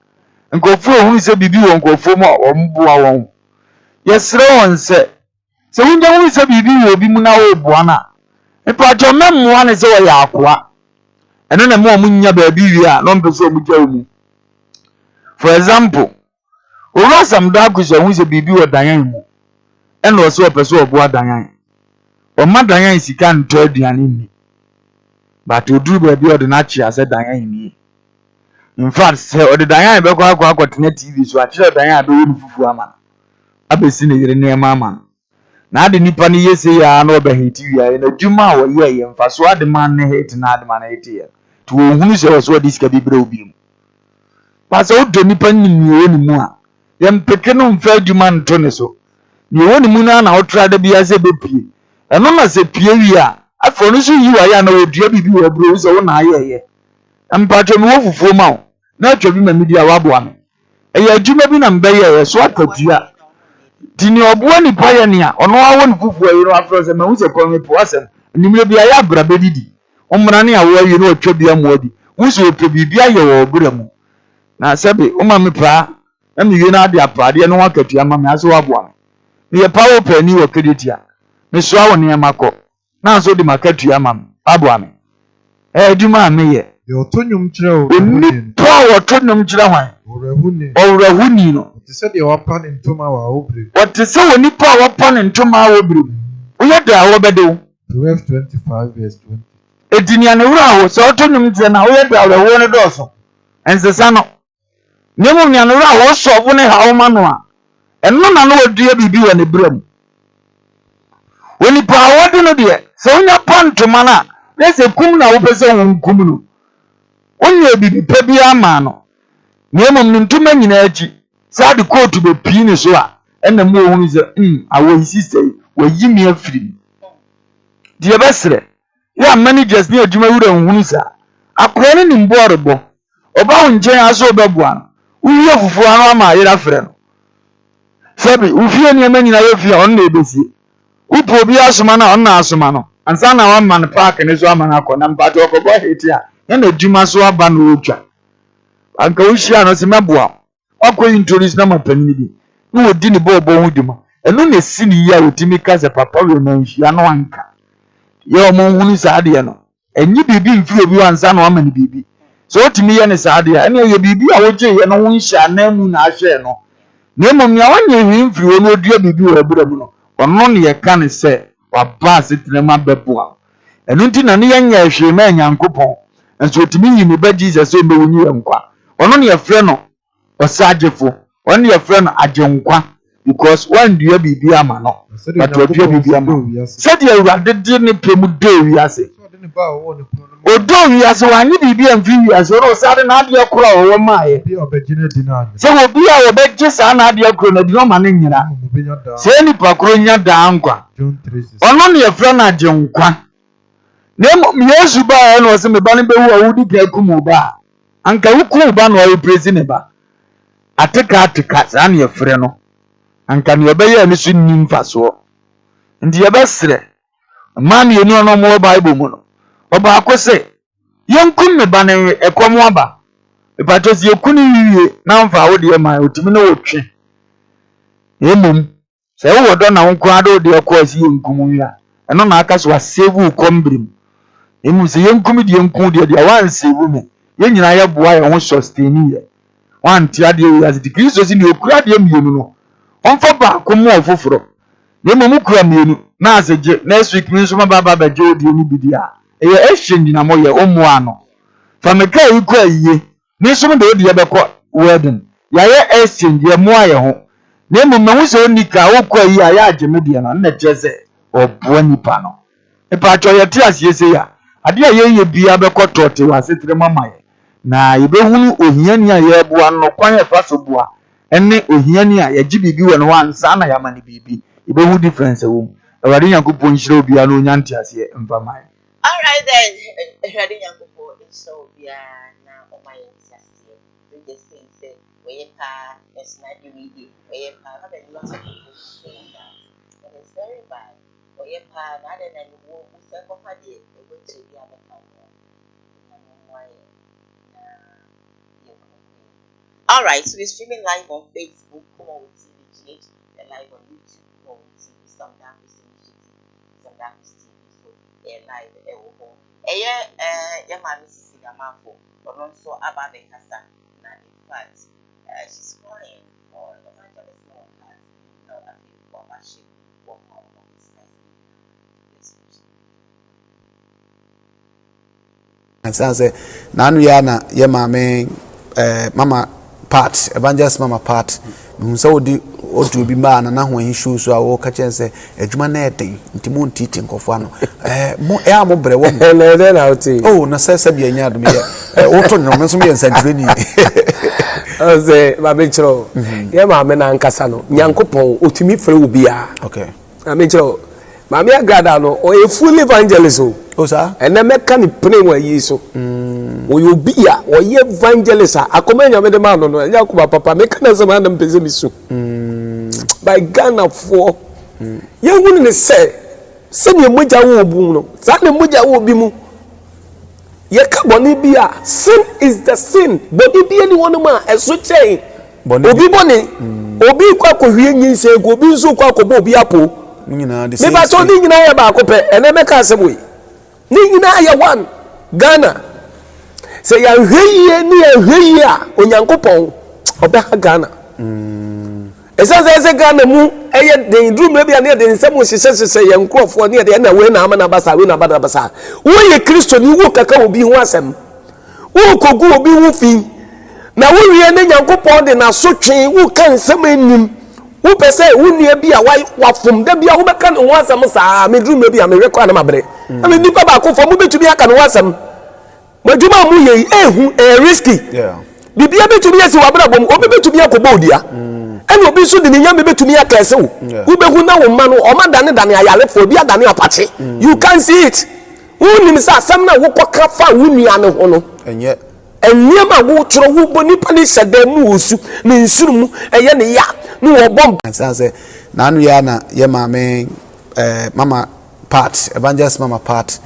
Speaker 2: nkɔfoɔ ehunu sɛ bibi wɔ nkɔfoɔ mu a ɔmboa wɔn yɛsrɛ wɔn sɛ wonya hunu sɛ bibi wɔ obi mu na wɔboa na mpatɔ mɛmmoa ne sɛ wɔyɛ akoa ɛno na mo nya baabi wie a na ɔmpɛ sɛ ɔmo gya mu for example owura samda akosi ɔhu sɛ bibi wɔ danyan mu ɛna ɔsɛ ɔpɛ sɛ ɔboa danyan ɔma danyan sika ntɔ aduane nni but oduru baabi ɔde n'akyi asɛ danyan nie in fact sɛ ɔde danyan bɛkɔ akɔtena tv so akyerɛ danyan abɛwɔ no fufuo ama abɛsi ne yere nneɛma ama no na ade nipa no yɛ sɛ yɛa na ɔbɛheti wiaeɛ na adwuma a wɔyɛ yɛ mfa so ade ma ne heti na ade ma no heti yɛ nti wɔhunu sɛ wɔ so ɔde sika bi brɛ wo bi mu pa sɛ wodɔ nipa nyinaa ne mu a yɛmpeke no mfa adwuma nto ne so ne ɛwɔ ne mu no na wotra da bia sɛ bɛpie ɛno na sɛ pie wie a afɔ no so yi wayɛ a na wɔdua biribi wɔ aburɔ wo sɛ wo na ayɛyɛ mpatwɛ me wɔ fufuo ma wo na atwa bi ma medi a waboa me ɛyɛ adwuma bi na mbɛyɛyɛ so akatua nti ne ɔboa nipa yɛ nea ɔno awɔ ne fufuo yi no afrɛ sɛ mahu sɛ kɔme po asɛm nimmerɛ bi ayɛ abra bɛdidi ɔmmra ne awoa yi na ɔtwa bi amoa bi wo sɛ ɔpɛ biribi ayɛ wɔ ɔbrɛ mu na sɛbe woma me paa na mewie no ade apaadeɛ no ho akatua ma me ase waboa me meyɛ paa wɔ paani wɔ credit a mesoa wo nneɛma kɔ na nso de makatua ma me aboa me adwuma a meyɛ
Speaker 5: ɔtɔ nnwom kyerɛ wo
Speaker 2: onipa a wɔtɔ nnwom kyerɛ hwan ɔwerɛhoni no
Speaker 5: ɔte sɛ deɛ wapa ne ntoma wɔ awobere
Speaker 2: ɔte sɛ wɔ nipa a wɔpa ne ntoma a wɔbere mu woyɛ da a wɔbɛde wo
Speaker 5: Proverbs 25:20
Speaker 2: ɛdi nea ne wura a wo sɛ ɔtɔ nnwom kyerɛ na woyɛ da awerɛhoɔ no dɔɔso ɛnsesa no nea mmom nea ne wura a wɔsɔfo ne hawo ma no a ɛno na no wɔdua biribi wɔ ne berɛ mu onipa a wɔde no deɛ sɛ wonya pa ntoma no a na sɛ kum na wopɛ sɛ wo nkum no wonya bibi pa biara ma no na mmom ne ntoma nyinaa akyi sɛ ade kootu bɛpii ne so a ɛna mu ohunu sɛ awɔ yi sista yi wayi me afiri mu deɛ bɛserɛ yɛ a managers ne adwuma wura nhunu saa akora no nim bɔɔrebɔ ɔba wo nkyɛn aso wobɛboa no wowie fufuo ano ama yera frɛ no sɛbi wofie nneɛma nyinaa yɛ fie a ɔno na ɛbɛsie wopɛ obi asoma no a ɔno na asoma no ansa na wama no paake ne so ama no akɔ na mpate ɔkɔbɔ hete a yɛna adwuma so aba no ɔtwa anka wohyia no sɛ mɛboa wakɔ introduce na mapanini bi na wɔdi ne bɔɔbɔ ho dwuma eno ne sini ya otimi ka se papa we no nhia no anka ye omo hunu saade no enyi bibi mfi obi wansa no ama ne bibi so otimi ye ne saade ene ye bibi a woje ye no nhia na mu na ahwe no na mmom ya wanye hwi mfi wo no odua bibi wo abura mu no ono ne ye ka ne se wa ba se tinema beboa eno nti na ne ye nya ahwe ma Nyankopon enso otimi yi ne ba Jesus so me woni nkwa ono ne ye frɛ no osagefo ono ye frɛ no agenkwa because one do bibi ama no but you do bibi ama said you are the dinner pemu do wi ase o do wi ase wanye bibi amfi wi ase o sade na ade akora o maaye se obi a obegye sa na ade akora na di no ma ne nyira se ni pakoro nya da nkwa ono ne ye frɛ no agenkwa nemo Yesu ba no se me ba ne bewu a wudi ka kumu ba anka wuku ba no o praise ne ba ateka sa ne ye frɛ no anka ne obeye ani so nnim faso ndi yebesre man ye no no mo Bible mu no oba akose yenkum me ba ne ekomo aba epatos yekuni wiye na mfa wo de ma otimi na wotwe emom se wo do na nko ado de ekose yenkum wiya eno na aka so save kombrim emom se yenkum de yenkum de wan save me yenyina ye boa ye ho sustain ye wan ti ade wi as di Kristo si ne okura de mienu no onfa ba komo ofoforo nemom kura mienu na aseje next week mi nso ma baba beje odi ni bidia eye exchange na mo ye omo ano fameka iku aye ni nso de odi ye beko wedding ya ye exchange ye mo aye ho nemom na wuso nika oku aye aya agemedie na na cheze obo nipa no e pa cho ye ti asiyese ya ade aye ye bia beko tote wa setre mama ye na ye behunu ohiani aye bo ano kwan ye faso boa ene ohiani a ye gibibi we no wansa na ya mani bibi ibe hu difference wo awari Nyankopon hire obi a no nyanti ase mfa mai.
Speaker 3: All right then, awari Nyankopon hire obi a na o mai ase we just say we pa esnadi we we pa have a lot of people saying that and it's very bad we pa na de na wo se ko pa de we go to be able to all right, so we're streaming live on Facebook, KUMAWOOD TV, and live on YouTube, KUMAWOOD TV, some Darkness Initiative, some Darkness TV, so they're live, yeah, my Mrs. Sigamafo, but also about the Casa, in fact, she's crying for the evangelist more class, I think, Koowaa Show, for more of this
Speaker 6: and say, Nanu Yana, Yamame, Mama. Part evangelist mama part so odi otu bi ma na ho hishu so a wo ka chense adwuma na eden ntimo ntiti nkofo ano mo mo bre wo na na oti oh na sesa bia nya adum ye wo to no nso me nsantire ni oze ba be chiro ye ma me na nkasa no Nyankopon otumi fere wo bia okay na me chiro ma me agrada no o e full evangelist o sa ene meka ni pray wa yi so oyo bia o ye evangelist akomanya me de ma no Yakuba papa me kana sama na mpeze misu by Ghana for ye hunu ne se ne moja wo obu no sa ne moja wo obi mu ye ka boni bia sin is the sin body bia ni wonu ma eso chain obi boni obi kwa ko hwie nyinse ko obi nso kwa ko bo obi apo nyina de se me ba to ni nyina ye ba ko pe ene me ka asem we ni nyina ye one Ghana say ya hweye ni ya hweye a Onyankopon obeha Ghana ese Ghana mu eye den room na bia na den nsem hyehyehye ye nkrofo na de na we na ama na basa we na bada basa wo ye Kristo ni wo kaka obi ho asem wo kogu obi wo fi na wo wie ne Nyankopon de na so twen wo kan nsem anim wo pese wo nua bia wa fom da bia wo beka ne ho asem saa me room bia me rekwa na mabre ame nipa ba ko fo mo betumi aka ne ho asem majuma mu ye ehu risky yeah bibia betumi esi wabra bom obi betumi akobo odia ene obi so de nya me betumi akese wo wo behu na wo ma no o ma dane ayale fo obi adane apache you can see it wo nim sa asem na wo koka fa wo nua ne ho no enye ma wo tro wo boni pani sedam mu osu ne nsuru mu eye ne ya ne wo bom say nanu ya na ye mama mama part evangelist mama part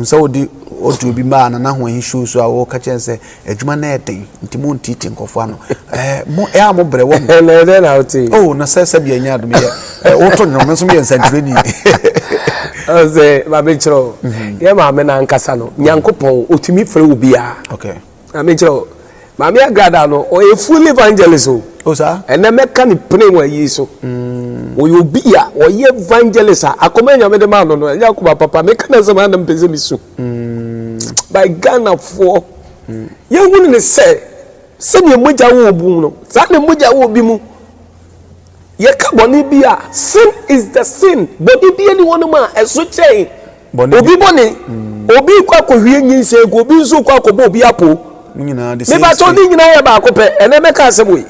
Speaker 6: so odi otu bi ma na ho hishu so a wo ka chense adwuma na eden ntimo ntiti nkofo ano mo mo bre wo na oti oh na sesa bia nya adum ye Oto nyom nso me nsantreni.
Speaker 8: Oze ma me chiro. Ye ma me na nkasa no. Nyankopon otumi frɛ wo bia.
Speaker 6: Okay.
Speaker 8: Ma me chiro. Ma me agrada no o e full evangelist o.
Speaker 6: O sa?
Speaker 8: Ene meka ni pray wa yi so. O yo bia o ye evangelist a akoma nya me de ma no no. Nya ko papa me kana se ma na mpeze mi su. By Ghana for. Ye hunu ne se ne mogya wo obu no. Sa ne mogya wo obi mu. Ye ka boni bia sin is the sin. Boni bia ni wono ma eso chain. Obi boni. Obi kwa ko hwie nyinse ko obi nso kwa ko bo obi apo.
Speaker 6: Nyina de same.
Speaker 8: Me ba to ni nyina ya ba ko pe ene me ka asem we.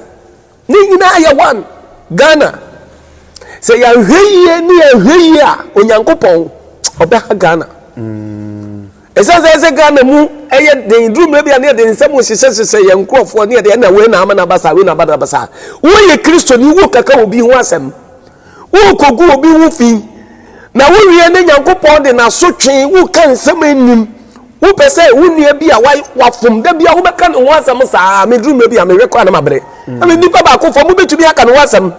Speaker 8: Ni nyina ya one Ghana. Se ya hweye ni ya hweye a Onyankopon obeha Ghana. Ese Ghana mu eye den drum na bia na den nsem hyehyehye ye nkrofo na de na we na ama na basa we na bada basa. Wo ye Kristo ni wo kaka obi ho asem. Wo kogu obi wo fi. Na wo wie ne Nyankopon de na so twen wo kan nsem anim. Wo pese wo nua bia wa fom da bia wo beka ne ho asem saa me drum bia me rekwa na mabre. Ame nipa ba ko fo mo betumi aka ne ho asem.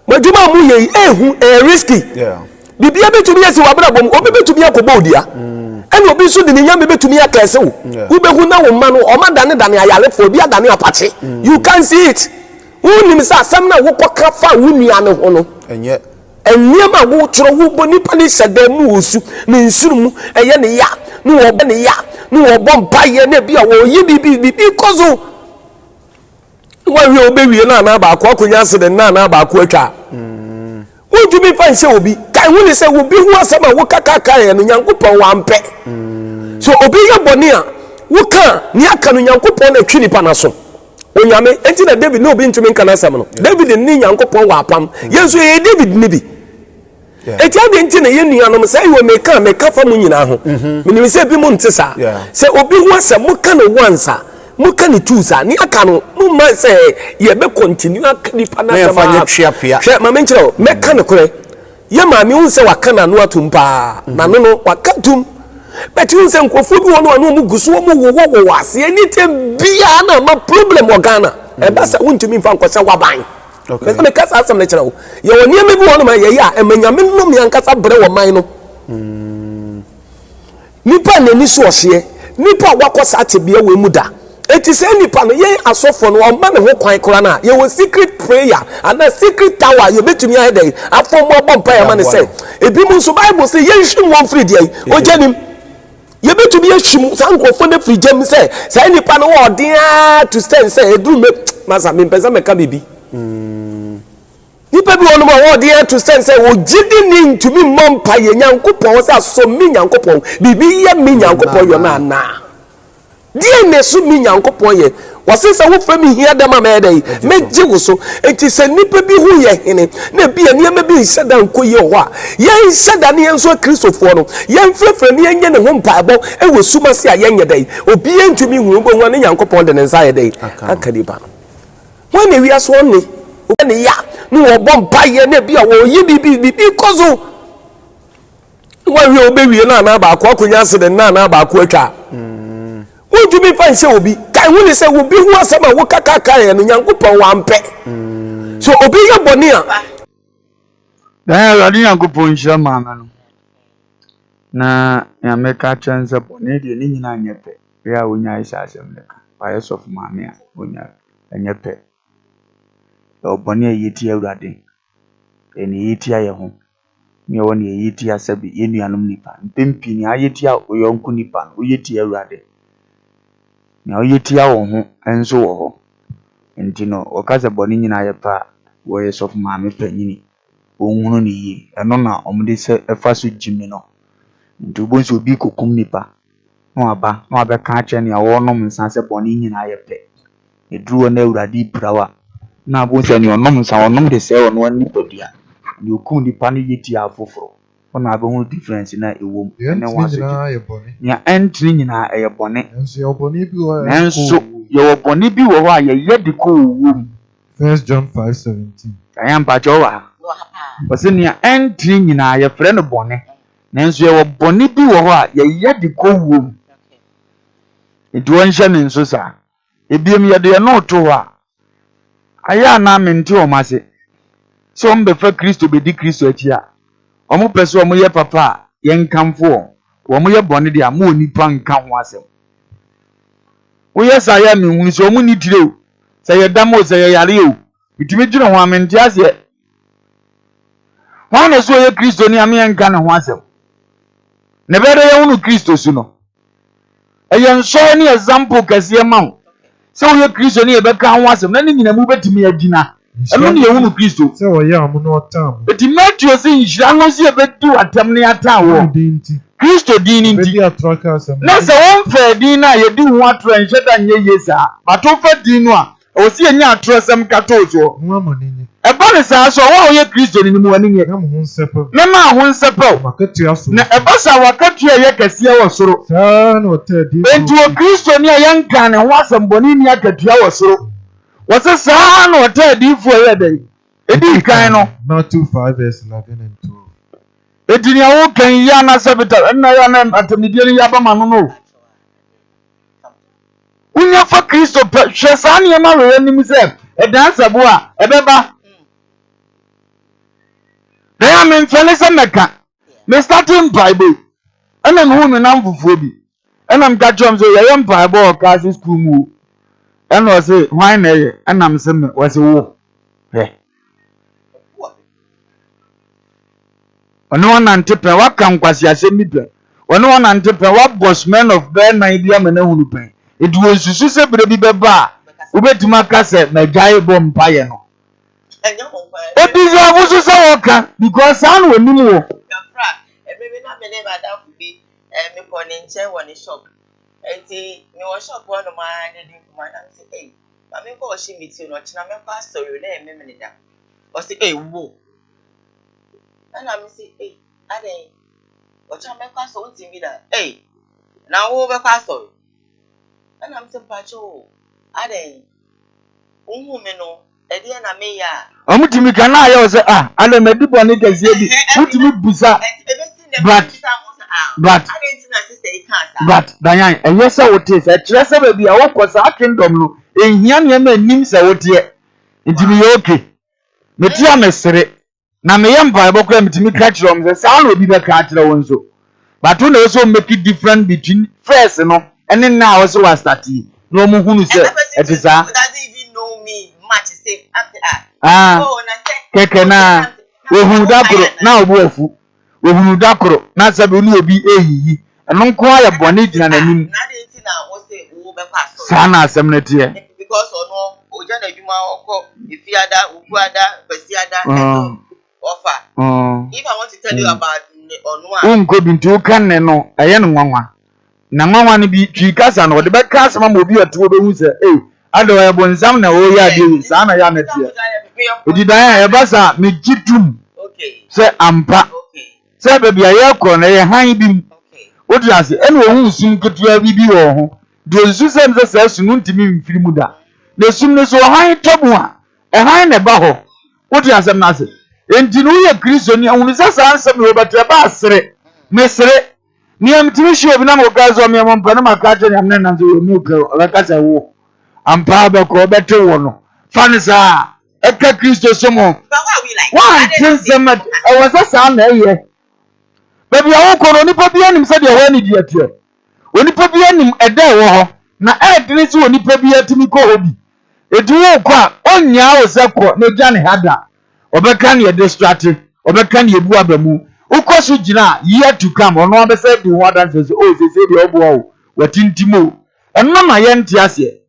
Speaker 8: Madwuma mu ye ehu risky.
Speaker 6: Yeah.
Speaker 8: Bibia betumi asi wa bra bom obi betumi akobo odia. Eno obi so de ne nyame betumi akese wo. Wo behu na wo ma no o ma dane ayale fo obi adane apache. You can see it. Wo nim sa asem na wo koka fa wo nua ne ho no.
Speaker 6: Enye
Speaker 8: Enyema wo tro wo boni pani hyeda mu osu ne nsuru mu eye ne ya ne wo be ne ya ne wo bom paye na bia wo yi bibi kozo. Wo wi obewie na ba akwa konya se de na ba akwa atwa. Wo dumi fa nse obi kai wo ne se wo bi hu asema wo kaka ye no Nyankopon wa mpe. So obi ye boni a wo ka ni aka no Nyankopon na twi nipa na so. Onyame enti na David no obi ntumi nka na asem no. David ni Nyankopon wa apam. Yesu ye David ni bi. Eti ade enti na ye nuanom se wo meka fa mu nyina ho. Menim se bi mu ntesa. Se obi hu asem mo ka no once muka ni tuza ni aka no mu ma se ye be continue aka ni pa na sama hwe ma menkyerɛ meka ne kore ye ma mi hu se waka na no atumpa na no waka tum beti hu se nkofo bi wono anu mu guso mu wo ase anytime bia na ma problem wo Ghana e ba se wuntumi mfa nkɔsɛ waban okay me kasa asɛm ne kyerɛ wo ye woni me bi wono ma ye ya emanyame no me ankasa bre wo man no nipa na ni so ɔhye nipa wakɔsa tebia we mu da. Eti se nipa no ye asofo no o ma ne ho kwan kora na ye wo secret prayer and a secret tower ye betumi ahe dey afọ mo bompa ya ma ne se ebi mu so Bible say ye hwim won free dey o janim ye betumi ye hwim sankofo na free jam say say nipa no wo dia to stand say edu me masa me pesa me ka bibi nipa bi wono mo wo dia to stand say wo gidi ni ntumi mompa ye Nyankopon say so mi Nyankopon bibi ye mi Nyankopon yo na die ne su mi Nyankopon ye wasesa wo fa mi hia dama me dey meji wo so enti se nipa bi hu ye hene na bia ne ma bi hyeda nko ye ho a ye hyeda ne enso Kristofo no ye mfrefre ne enye ne ho mpaabo e wo suma se a ye nye dey obi entumi hu bo hu ne Nyankopon de ne nsa ye dey aka di ba when ne wi aso ne o ne ya ne wo bom paye na bia wo yi bibi kozo wo wi obewie na ba akwa konya se de na ba akwa atwa Ujumi fa nse obi kai hu ne se obi hu asema wo kaka ye no Nyankopon wa mpe so obi ye boni a
Speaker 2: dan ya Nyankopon nhyira maama no na ya meka chanse boni de ni nyina nyepe ya wonya isa asem leka pa yesof maame a wonya nyepe o boni yiti awurade eni yiti aye ho ni woni yiti asabi yenuanom nipa mpempi ni ayiti a oyonku nipa o yiti awurade na oyetia wo ho enso wo ho enti no okaze boni nyina yepa wo yesof maame panyini onhunu ni yi eno na omde se efa so jimi no nti obonso obi kokum nipa no aba no abeka ache ne awo nom nsa se boni nyina yepe edruo na awurade prawa na abonso ne onom nsa onom de se ono ani podia ni okum nipa no yetia afoforo ona abehunu difference na ewom ene waso nya entri nyina eyebone
Speaker 5: Enso yoboni bi wo
Speaker 2: enso yoboni bi wo a ye yedi ko wom
Speaker 5: 1 John 5:17
Speaker 2: ayan pa jowa wose nya entri nyina ye frɛ no bone nanso yoboni bi wo a ye yedi ko wom eduo nhye ne nso sa ebiem ye de no to a aya na mente o mase so mbefa Kristo bedi Kristo achia omo pese omo ye papa ye nkamfo omo ye bone dia ma onipa nka ho asem wo ye sa ya me hunu so omo ni tire o sa ye damo sa ye yare o bitimi dwene ho amenti ase wana so ye Kristo ni ame nka ne ho asem ne bere ye hunu Kristo su no eyen so ni example kase ma o so ye Kristo ni e be ka ho asem na ni nyina mu betimi agina eno ni ye hunu Kristo
Speaker 5: se wo ya amu no tam
Speaker 2: eti Matthew se nhira no se be tu atam ne ata wo Kristo din nti na se won fa din na ye di ho atro nheda nye yesa bato fa din no a o se nya atro sem kato so
Speaker 5: mo amani ni
Speaker 2: e ba ne sa so wo ye Kristo ni mu ani ye
Speaker 5: na mo hunsepa
Speaker 2: na ma hunsepa
Speaker 5: makatua so
Speaker 2: na e ba sa wakatua ye kase wo soro
Speaker 5: sa na o te di
Speaker 2: enti o Kristo ni ye nka ne ho asem boni ni akatua wo soro wose sa na o te di fu ye dai edi kan no
Speaker 5: Matthew 5:11 and 12
Speaker 2: edini awo kan ya na sabita na ya na atamidie ni ya ba manu no unya fa Kristo hwe sa na ma we nim se e dan sabo a e beba na ya me mfele se meka me starting bible ana me hu me na mfufuo bi ana me ka chom so ye bible o ka school mu ana o se hwan na ye ana me se me o se wo ono wana ntepe waka nkwasi asemi pe ono wana ntepe wa boss man of the night dia mena hunu pe eduwo susu se bere bi beba ubetuma kase na gyae bom paye no ebizo abusu se woka because anu onimu wo
Speaker 3: kafra ebebe na me ne bada fubi me ko ne nche wo ne shop enti me wo shop wo no ma ne din kuma na say eh ma me ko shi miti no china me kwa story na emme me da o say eh wo ana me say eh ade o cha me kwa so unti mi da eh na wo be kwa so ana me say pacho ade unhu me no ede na me ya
Speaker 2: omutimi kana ya o se ale medibo ne gazie bi mutimi busa but danyan enye se wote se kire se ba bi a wokosa kingdom no ehia ne ma nim se wote ntimi ye okay metia mesere na me yem bible kwa metimi ka kire om se sa na obi be ka kire won so but we also make it different between first no and now also was start no mu hunu se etisa
Speaker 3: doesn't even know me much say
Speaker 2: keke na ohun dakoro na obu afu ohun dakoro na sabe onu obi eyiyi eno nko aye bone gina nanim
Speaker 3: na dey nti na wo say wo be kwa so
Speaker 2: sana asem na tie
Speaker 3: because ono oja na adwuma okọ ifiada uguada besiada offer if I want to tell you about ono
Speaker 2: unko bintu kan ne no eye no nwanwa na nwanwa ne bi twi kasa no de be kasa ma obi oto be hu se ado ya bonsam na o ya de sana ya na tie odidan ya basa me gitum
Speaker 3: okay
Speaker 2: se ampa se be bia ye kro na ye han bi odi ase ene ohun sum ketua bi wo ho de osu sem se sunu ntimi mfiri mu da na sum ne so han tobu a han ne ba ho odi asem na ase enti no ye Kristo ni ahunu se sa ansem we batre ba asere mesere ni amtimi shi obi na mo gazo me mo mpa na makaje nyam na nzo yo mu kro oba kasa wo ampa ba ko bete wo no fanisa eka Kristo somo one thing that I was a son eh baby I won ko ni pa bia nim se de ho ni di atie oni pa bia nim ede wo ho na e dini si oni pa bia timi ko obi edu wo kwa onya wo se ko na gya ne hada obeka ne distract obeka ne ebu abamu ukosu gina year to come ono abese di ho adan se o se de obo o watintimo enno na ye nti ase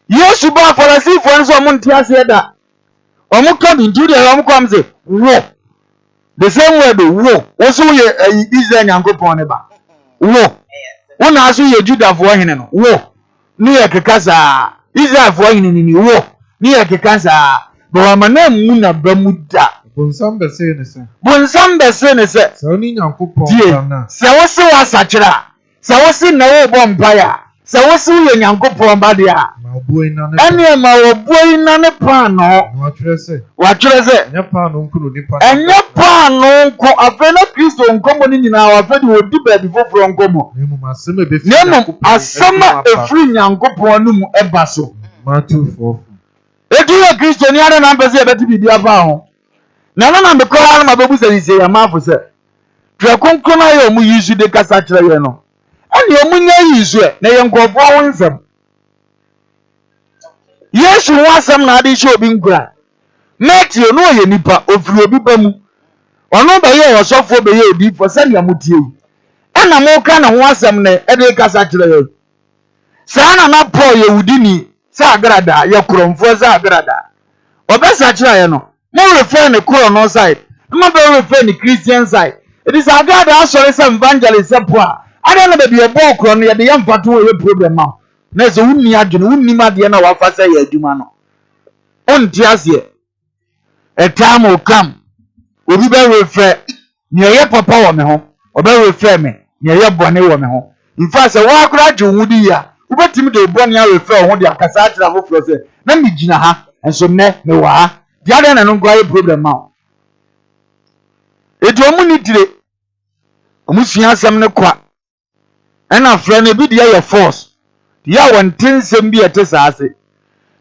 Speaker 2: Yesu ba farasifo enso mo nti ase da omo come into the omo come say wo the same word wo also ye Israel nyankopon ne ba wo wona aso ye Judafo hene no wo ni ye kekasa Israel fo hene ni wo ni ye kekasa bo ma na mu na ba mu da
Speaker 5: bonsam be se ne se so ni nyankopon na
Speaker 2: se wo se wa sachira se wo se na wo bo mpaya se wo se ye nyankopon ba de a ene ma wo boina ne pa no wa twere se
Speaker 5: nya pa no nko ni pa
Speaker 2: enye pa no nko afa na Kristo nkomo ni nyina wa fa de odi ba bi foforo nkomo
Speaker 5: nemu asema be fi
Speaker 2: asema efri nyankopon no mu eba so
Speaker 5: Matthew 4
Speaker 2: edu ya Kristo ni ara na mpese e beti bibia pa ho na me ko na mabebu se ya mafo se twa konkro na ye omu yisu de kasa kire ye no ani omu nya yisu na ye nkofo wonsam Yesu wasam na ade shi obi nkura Matthew no ye nipa ofiri obi ba mu ono ba ye osofo be ye odi fo se ne amutie ana mo ka na ho asam ne e de kasa kire ye sana na Paul ye wudini sa agrada ye kromfo sa agrada obesa kire ye no mo refer ne kro no side mo be refer ne Christian side it is agrada asore some evangelist poa ade na be be bo kro no ye de ye mpato ye problem ma na se wunni adwene wunni ma de na wafa sa ye adwuma no onti ase a time will come obi be refer ne ye papa wo me ho obe refer me ne ye bone wo me ho in fact se wa akura dwo wudi ya ubetimi de bone ya refer ho de akasa atira ho fro se na mi gina ha enso me wa ha de ade na no ngwa problem ma edu omu ni dire omu sua asem ne kwa ena fra na bi de ye force ya wontin sem bi etesa ase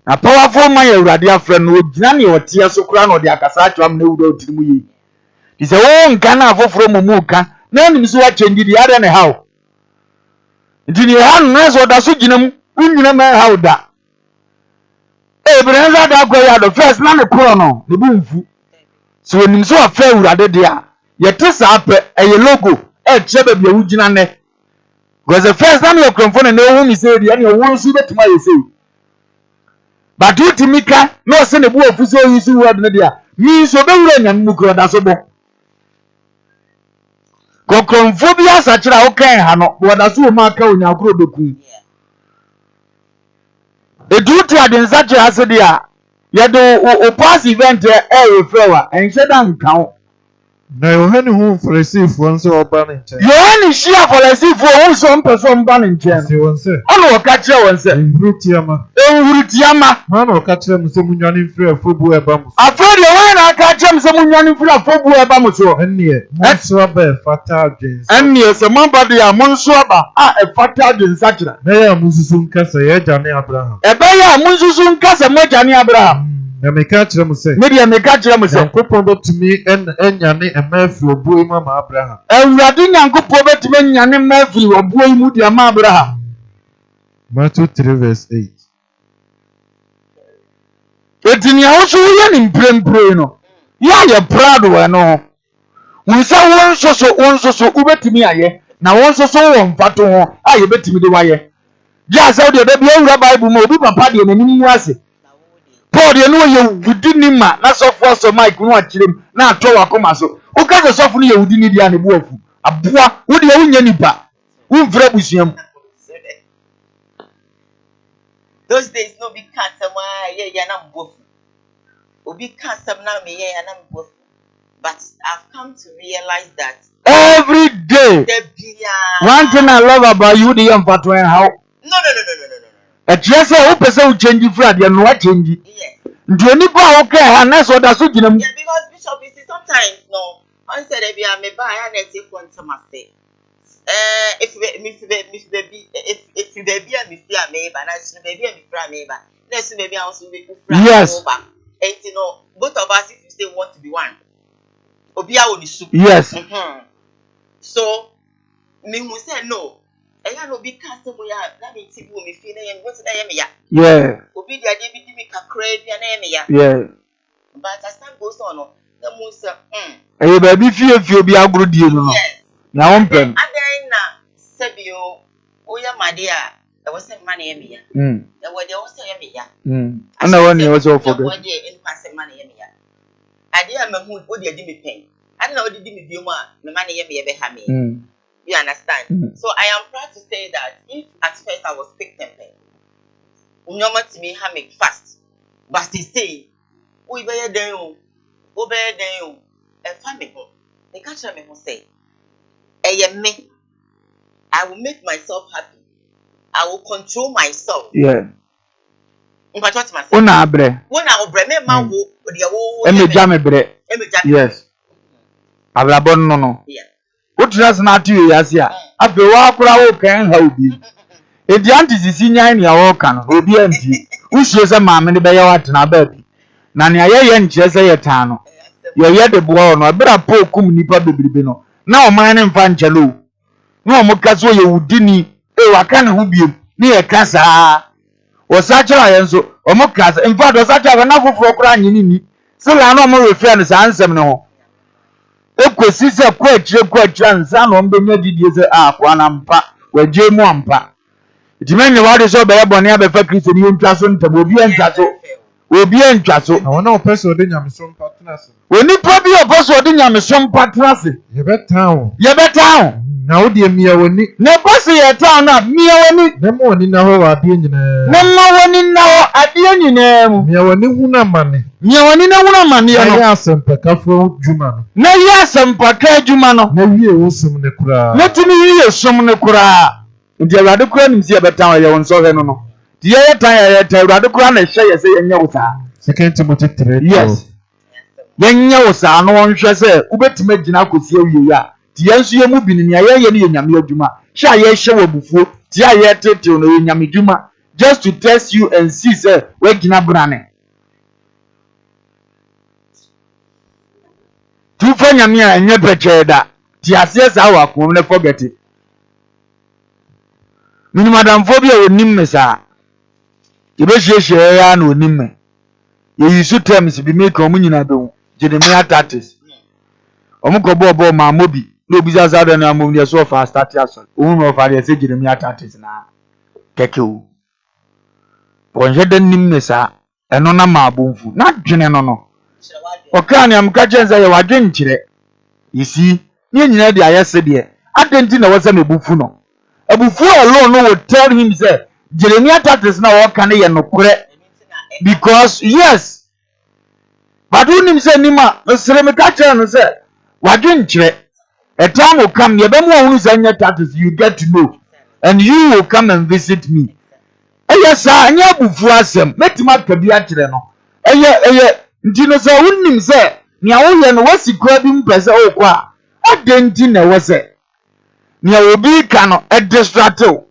Speaker 2: na powerful man ya urade afra no ogina ne otia so kura no de akasa atwam na wudo otirimu yi di se wo nka na afoforo momu ka na nim so wa change di ade ne hawo ndi ne ha no so da so gina mu unyina ma hawo da ebrenza da go ya do first na ne kuro no ne bu mfu so nim so afa urade de a yetesa ape eye logo e chebe bia wugina ne because the first time you come from no who me say the any won so betima you say but you timika no say ne bu ofuso yi so word ne dia mi so be wura nyam mu kro da so bo kokromphobia sa kira o kan ha no bo da so ma ka onya kro doku edutu adensa kira se dia ye do o pass event e refer wa ense dan kan
Speaker 5: na yohani hu Farisifo nso oba ne nche
Speaker 2: yohani shia Farisifo hu so mpeso mba ne nche
Speaker 5: si wonse
Speaker 2: ono ka kire wonse enhurutiama
Speaker 5: ma no ka kire mse munwane mfiri afobu eba muso
Speaker 2: afori yohani aka kire mse munwane mfiri afobu eba muso
Speaker 5: enne monso aba fata adwens
Speaker 2: enne se mamba de ya monso aba e fata adwens akira
Speaker 5: na ya mususu nkasa ye jane Abraham
Speaker 2: ebe ya mususu nkasa mo jane Abraham
Speaker 5: na meka kire mse
Speaker 2: media meka kire mse
Speaker 5: Yankopon betumi enyane emafi obu ima ma Abraham
Speaker 2: Awurade Nyankopon betumi enyane emafi obu imu dia ma Abraham
Speaker 5: Matthew 3:8
Speaker 2: Etini awusu ye ni mprempre no ya ye proud we no wonsa wonsoso ubetumi aye na wonsoso wo mfato ho aye betumi de waye ja sa de da bi awura Bible ma obi papa de nanim mu ase Paul de no ye wudini ma na sofo so Mike no akirem na ato wakoma so o ka sofo no ye wudini dia ne buafu aboa wo de wunya nipa wo mfra busuam
Speaker 3: those days no be cancer ma ye na mbofu obi cancer na me ye na mbofu but I've come to realize that
Speaker 2: every day one thing I love about you the mfato en how
Speaker 3: no
Speaker 2: a dress o pese o change frad ya no wa change nti onipa o ka ha na so da so gina mu
Speaker 3: yeah because bishop you see sometimes no on said e bia me ba ya na take one to say if baby and me fear me ba na so baby and me fear me ba na so baby also be fear
Speaker 2: yes
Speaker 3: and you know both of us if you say want to be one obi a woni soup
Speaker 2: yes
Speaker 3: so me who say no eya no be cast mo ya na me ti bu me fi na ye what na ye me ya
Speaker 2: yeah
Speaker 3: obi dia de bi me kakra bia na ye me ya
Speaker 2: yeah
Speaker 3: but as time goes on no na mo say
Speaker 2: eh baby fie obi agro die no na won pem
Speaker 3: adan na sebio oya made a e wo say man ye me ya e wo de wo say ye me ya
Speaker 2: ana woni wo so forget
Speaker 3: wo de in pass man ye me ya ade a mahu wo de di me pen ade na wo de di me bio ma me man ye me ye be ha me you understand so I am proud to say that if at first I was quick tempered unyoma to me ha me fast but they say we be den o e fa me ho they catch me ho say me I will make myself happy I will control myself
Speaker 2: yeah
Speaker 3: what myself
Speaker 2: una abre
Speaker 3: me ma wo de wo
Speaker 2: emeja me bre yes abrabon no
Speaker 3: yeah
Speaker 2: utrans na atu yase a abe wa akura wo kan ha obi edi anti sisi nyan ne awo kan obi anti uhie se maame ne be ye watena ba bi na ne aye ye nkyere se ye tan no ye de boa no bra po kum nipa bebribe no na o man ne mfa nchelo no mo kaso ye wudini waka ne ho biem ne ye kasa o sa kira ye nso o mo kasa in fact o sa kira na foforo kra nyini ni sila na o mo refer ne sa ansem ne ho ekosi se kwa akire nsa na o mbenya didie se kwa na mpa waje mu ampa dimenye wade so be bone abefa Kristo ni ntwa so ntabo obi ntwa so
Speaker 5: awona o person de nyamesom patnase
Speaker 2: oni probi o person de nyamesom patnase
Speaker 5: ye betown na wo de mia woni
Speaker 2: ne boss ye town na mia woni
Speaker 5: ne mo woni na ho ade nyina
Speaker 2: ne ma woni na ho ade nyina mu
Speaker 5: mia woni huna mane
Speaker 2: no
Speaker 5: ya asempaka fo juma no
Speaker 2: na ya asempaka juma no
Speaker 5: na wie wo sum ne kura
Speaker 2: na tumi wie sum ne kura ndi awade kura nim si ye betown ye won so he no di ye tan ye tan awade kura na hye ye se ye nya wo sa
Speaker 5: second Timothy 3
Speaker 2: yes ye nya wo sa no won hwe se ubetima gina kosi awie ya ti yensu ye mu binini ye ne nyame adwuma sha ye hye wabufuo ti ye tete no ye nyame adwuma just to test you and see say we gina brane tu fa nyame a enye pecheda ti ase sa wa ko ne forget it mini madam phobia onim me sa ye be hye ya na onim me ye yisu terms bi make o munyina be Jeremiah 30 omuko bobo ma mobi no biza zada na mo ne so fa start aso ohun no fa de se Jeremiah 30 na keke o bonje de nim ne sa eno na ma abonfu na dwene no o kan am ka chenza ye wadwen kire yisi ne nyina de ayese de adenti na wasa mebufu no abufu alone no will tell him say Jeremiah 30 na wo kan ye no kure because yes but unim say nima sere me ka chere no say wadwen kire a time will come ye be mo hunu say nya 30 you get to know and you will come and visit me yes anya abufu asem metima ka bi a kire no eye ntino say unim say nia wo ye no wasikwa bi mpese o kwa adenti na wo say nia obi ka no e distracted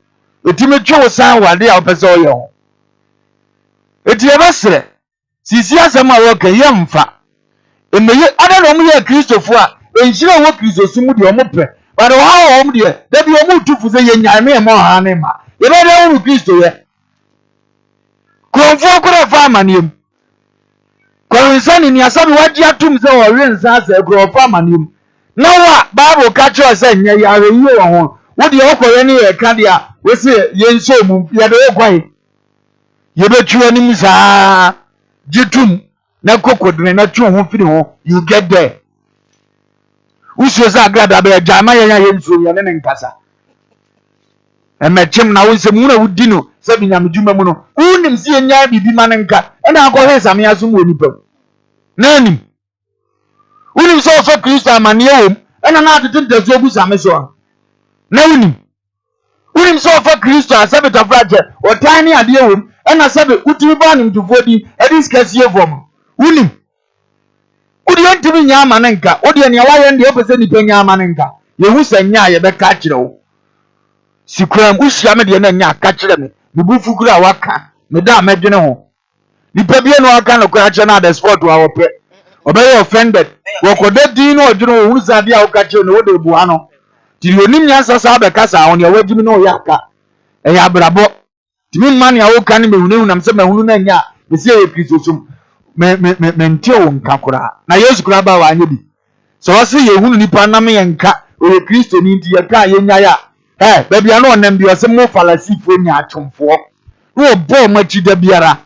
Speaker 2: etime twe san wade a opese o ye ho etie besre sisi asem a wo ka ye mfa emeye ada no mu ye Kristofo a enhire wo Kristo sumu de omope but how om de da bi omutufu se ye nyame e mo ha ne ma ye be de wo Kristo ye konfo kura fa manem konsani ni asabi waji atum se wo rensa se kura fa manem na wa Bible ka cho se nya yare yi wo ho wo de okore ni ye ka de a we se ye nso mu ye de okwan ye be twa ni musa jitum na kokodre na twa ho firi ho you get there uso za agrada be jama ye nso ye ne nkasa emechem na wo se mu na wudino se binyam djuma mu no unim si enya bibi man nka na akọ hesa me asum onipa na anim unim so so Kristo amane wo na atete ntazo bu same so na unim so for Kristo asabe tafraje otan ni ade wo na sabe utimi ba nim tufodi edis kasiye vom unim udi ontimi nya amane nka odi ne awaye nde opese ni penya amane nka ye hu sanya ye be ka kire wo sikram usia me de na nya ka kire me bufu kura waka me da medwene ho nipa bie no aka no kura kire na the sport wa wope obey offended wo koda din no odwene wo huzade a wo ka kire no wo de buha no ti onim nya sasa be kasa ho ne wagimi no yaka ya brabo ti min man ya wo ka ne mehunu na mse mehunu na nya me sie e Kristo sum me ntie wo nka kura na Yesu kura ba wa anya bi so wase ye hunu nipa na me nka o Kristo ni nti ye ka ye nya ya baby ano onam bi ose mo falasifo nya atwomfo wo bo machi da biara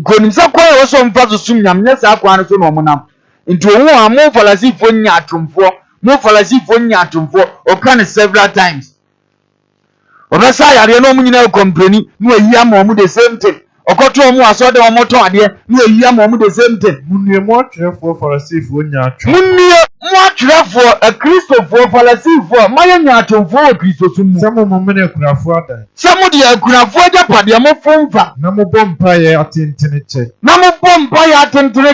Speaker 2: konim sa kwa wo so mfa so sum nyam nya sa kwa no so no monam nti wo a mo falasifo nya atwomfo o kan several times obesa yare no munyina company no ayi ama mo the same thing okoto mo aso de mo to ade no ayi ama mo the same thing
Speaker 5: munye mo atwefo falasifo nya atwom
Speaker 2: munye mo atwefo a Kristofo falasifo maye nya atwomfo o Kristo sum
Speaker 5: samo mo mene kurafo adan
Speaker 2: samo de akurafo ajapade mo fomfa
Speaker 5: na mo bompa ye atentene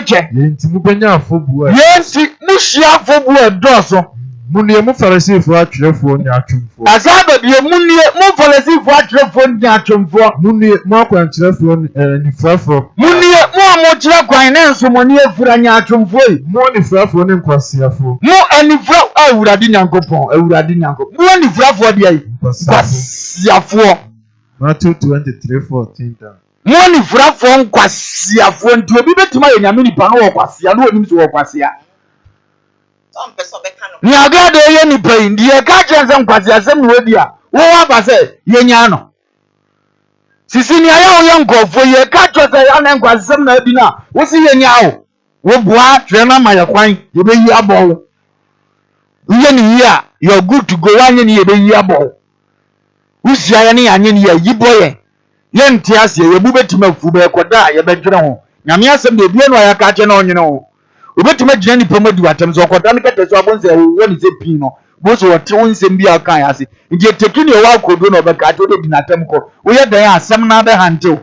Speaker 5: che
Speaker 2: ye nti
Speaker 5: mu benya afobu
Speaker 2: ye nti mu hia afobu e doso
Speaker 5: Munie mu Pharisee for atwerefo nya atwemfo.
Speaker 2: Asaba bi mu Pharisee for atwerefo nya atwemfo.
Speaker 5: Munie mu akwankyerefo nifrafo.
Speaker 2: Munie mu amokyerɛ kwan ne nsomoni afura nya atwemfo yi.
Speaker 5: Mu nifrafo ne nkwasiafo.
Speaker 2: Mu anifra awurade nyankopɔn. Mu anifrafo de ayi. Kwasiafo.
Speaker 5: Matthew 23:14 down.
Speaker 2: Mu anifrafo nkwasiafo nti obi betuma yɛ nyame nipa no wɔ kwasia no onim so wɔ kwasia. Ni agade ye ni pay ndiye ka chense nkwasi asem no odi a wo wa ba se ye nya no sisi ni aya wo ye nkofo ye ka chense ya na nkwasi asem na adi na wo si ye nya wo bua twe na ma ye kwan ye be yi abo ye ni yi a you good to go wan ye ni ye be yi abo wo si aya ni anye ni ye yi boye ye nti ase ye bu betima fu be koda ye be dwere ho nyame asem de bie no aya ka che na onyene ho obetuma gina ni pomo di watem so okoda ne kete so abonse woni se pin no bo so wote wonsem bia kan ase nje tekini o wa kodo no be ka to de dinatem ko wo ye dan asem na be hantew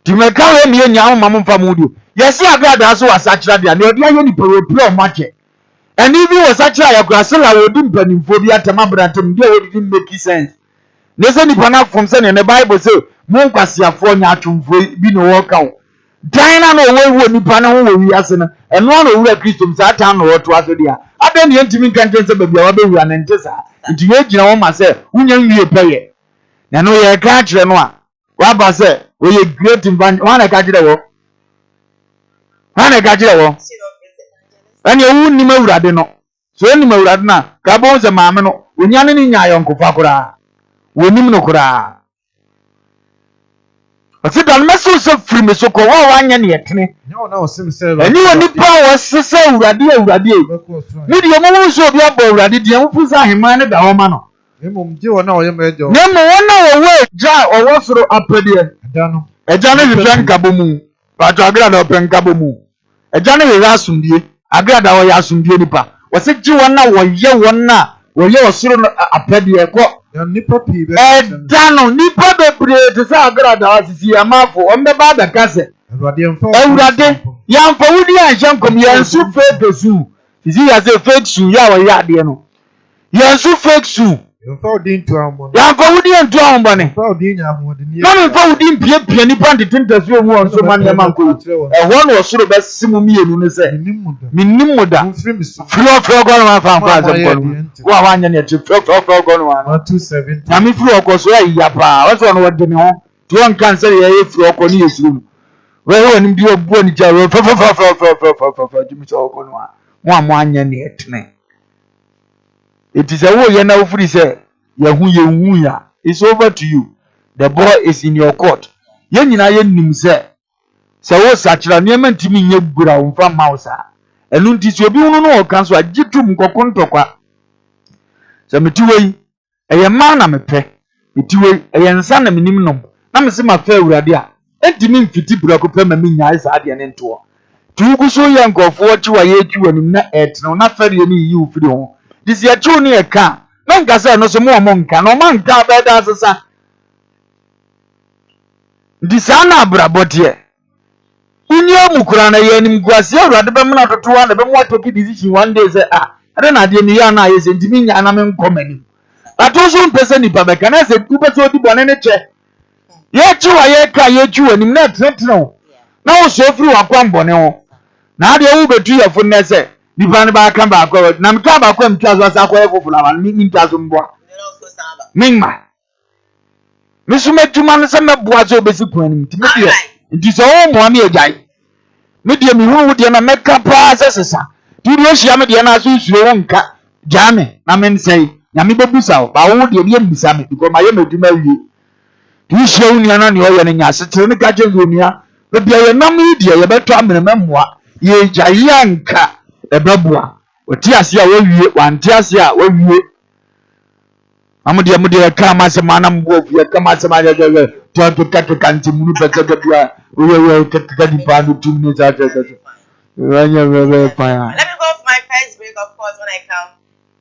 Speaker 2: dimeka we mi enya ho mamfa mudi yesi agrada so wasakira dia ne odi aye ni pro o mache eni bi wasakira ya kwasela wo di mpanimfo bi atema brantem dia wo di make sense ne se ni pana fom se ne Bible say mo nkwasiafo nya atwomfo bi no wo ka Dina no we nipa na ho wi ase no eno na owura Kristo msa ata no woto aso dia adan ne ntimi kankan se babia wa be wura ne ntesa nti ye gina wo ma se wunya nwie peye na no ye ka kire no a wa ba se o ye great invent wa na ka kire wo ani owu ni mawurade no so ni mawurade na ka bo se maame no onya ne nya yonkofa kura wonim no kura Ati dan meso se free me so ko wa wanya ne yetene.
Speaker 5: Nyo na osim se.
Speaker 2: Eni woni pa wo sese urade. Ni de mo wo so bi abo urade de mo fusa ahema ne da ho ma no.
Speaker 5: Emom je wona oye mejo.
Speaker 2: Ne mo wona wo ja owo soro apede.
Speaker 5: Ada no.
Speaker 2: Eja ne hwehwe nkabo mu. Ba to agra na open nkabo mu. Eja ne hwehwe asumdie. Agra da wo ya asumdie nipa. Wo se ji wona wo ye wona wo ye osoro apede ko.
Speaker 5: Nipa pi be
Speaker 2: dano nipa bebre te sa agrada asisi amafo ombe ba da kase Ewurade yamfa wudi anhye nkom yansu fake su sisi ya say fake su ya wo ya de no yansu fake su
Speaker 5: yamfa wudi ntu ambo
Speaker 2: yamfa wudi ntu ambo ne
Speaker 5: yamfa wudi nya ahode ni
Speaker 2: na mfa wudi pie nipa ntetenta su omu onso man ya manko ehwo no osoro be simu mienu ne se minnimuda fro go no afa azem ko wa wanya ne ti fro go no wa
Speaker 5: 270
Speaker 2: na mi fro ko so ya pa wo so no wode ne ho ti won kan se ye fro ko ni yesuru we woni bi obuo ni jawo fa jimi so ko no wa mo anya ne etene it is a wo ye na wo free say ye ya it's over to you the ball is in your court ye nyina ye nim say wo sakira ne ma ntimi nye gura wo fa mausa enu nti so obi hunu no o kan so agitum kokontokwa se metiwe eye ma na mepe metiwe eye nsa na menim nom na me se ma fa awurade a entimi mfiti brako pe ma minya isa ade ne nto tugu so ye nkofo chi wa ye twi wanim na etno na fere ye ni yi ufiri ho disi ya chu ni e ka na nkasa no so mo nka no ma nka be da asesa disa na abrabote unye mukura na ye nim guase awurade be mna totoa na be mo atoki decision one day say ade na ade ni ya na ye se ntimi nya na me nkomani atoso mpese ni pa be kana se ku pese odi bone ne che ye chi wa ye ka ye chi wanim na tretno na wo so firi wa kwa mbone ho na ade wo betu ye fu ne se nipa ne ba kan ba kwa na mka ba kwa mtwa so asa kwa ye fufula ba mi ntwa so mboa mingma misumetuma ne se meboa so besi kwanim ti me nti so wo mo ami ejai me de mi hu de na meka pa sesesa ti do hia me de na so nsuro wo nka jame na me nsei nyame bebusa wo ba wo de bi mbisa me because maye meduma wie ti hia wo nia na ne oye ne nya setere ne ka je zo nia be bia ye nam yi de ye beto amene memoa ye jai anka ebabua oti ase a wawie wanti ase a wawie amudi ka ma se manam bo fie ka ma se ma je to kanti munu pete ga bia we ka di pa no 2 minutes after that we fire.
Speaker 3: Let me go for my first break. Of course, when I come,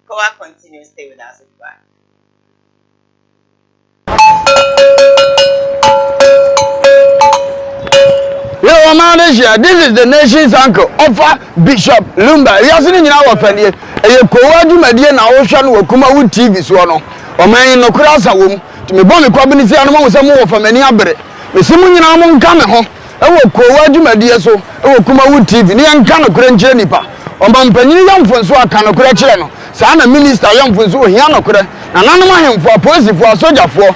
Speaker 3: Koowaa continues. Stay with us. Bye.
Speaker 2: Yo, man, this is the nation's uncle, Offer Bishop Lumba. He has been in our family. eye Koowaa dwumadie na wo hwa no wa KUMAWOOD TV so no oman no kura asa wom to me bon me kwabini sia no mo se mo wo famani abere me se mo nyina mo nka me ho ewo Koowaa dwumadie so ewo KUMAWOOD TV ne nka no kura nkyere nipa omba mpanyin yamfonso aka no kura kyere no saa na minister yamfonso ohia no kura na nanom ahemfo apolisifoɔ asogyafoɔ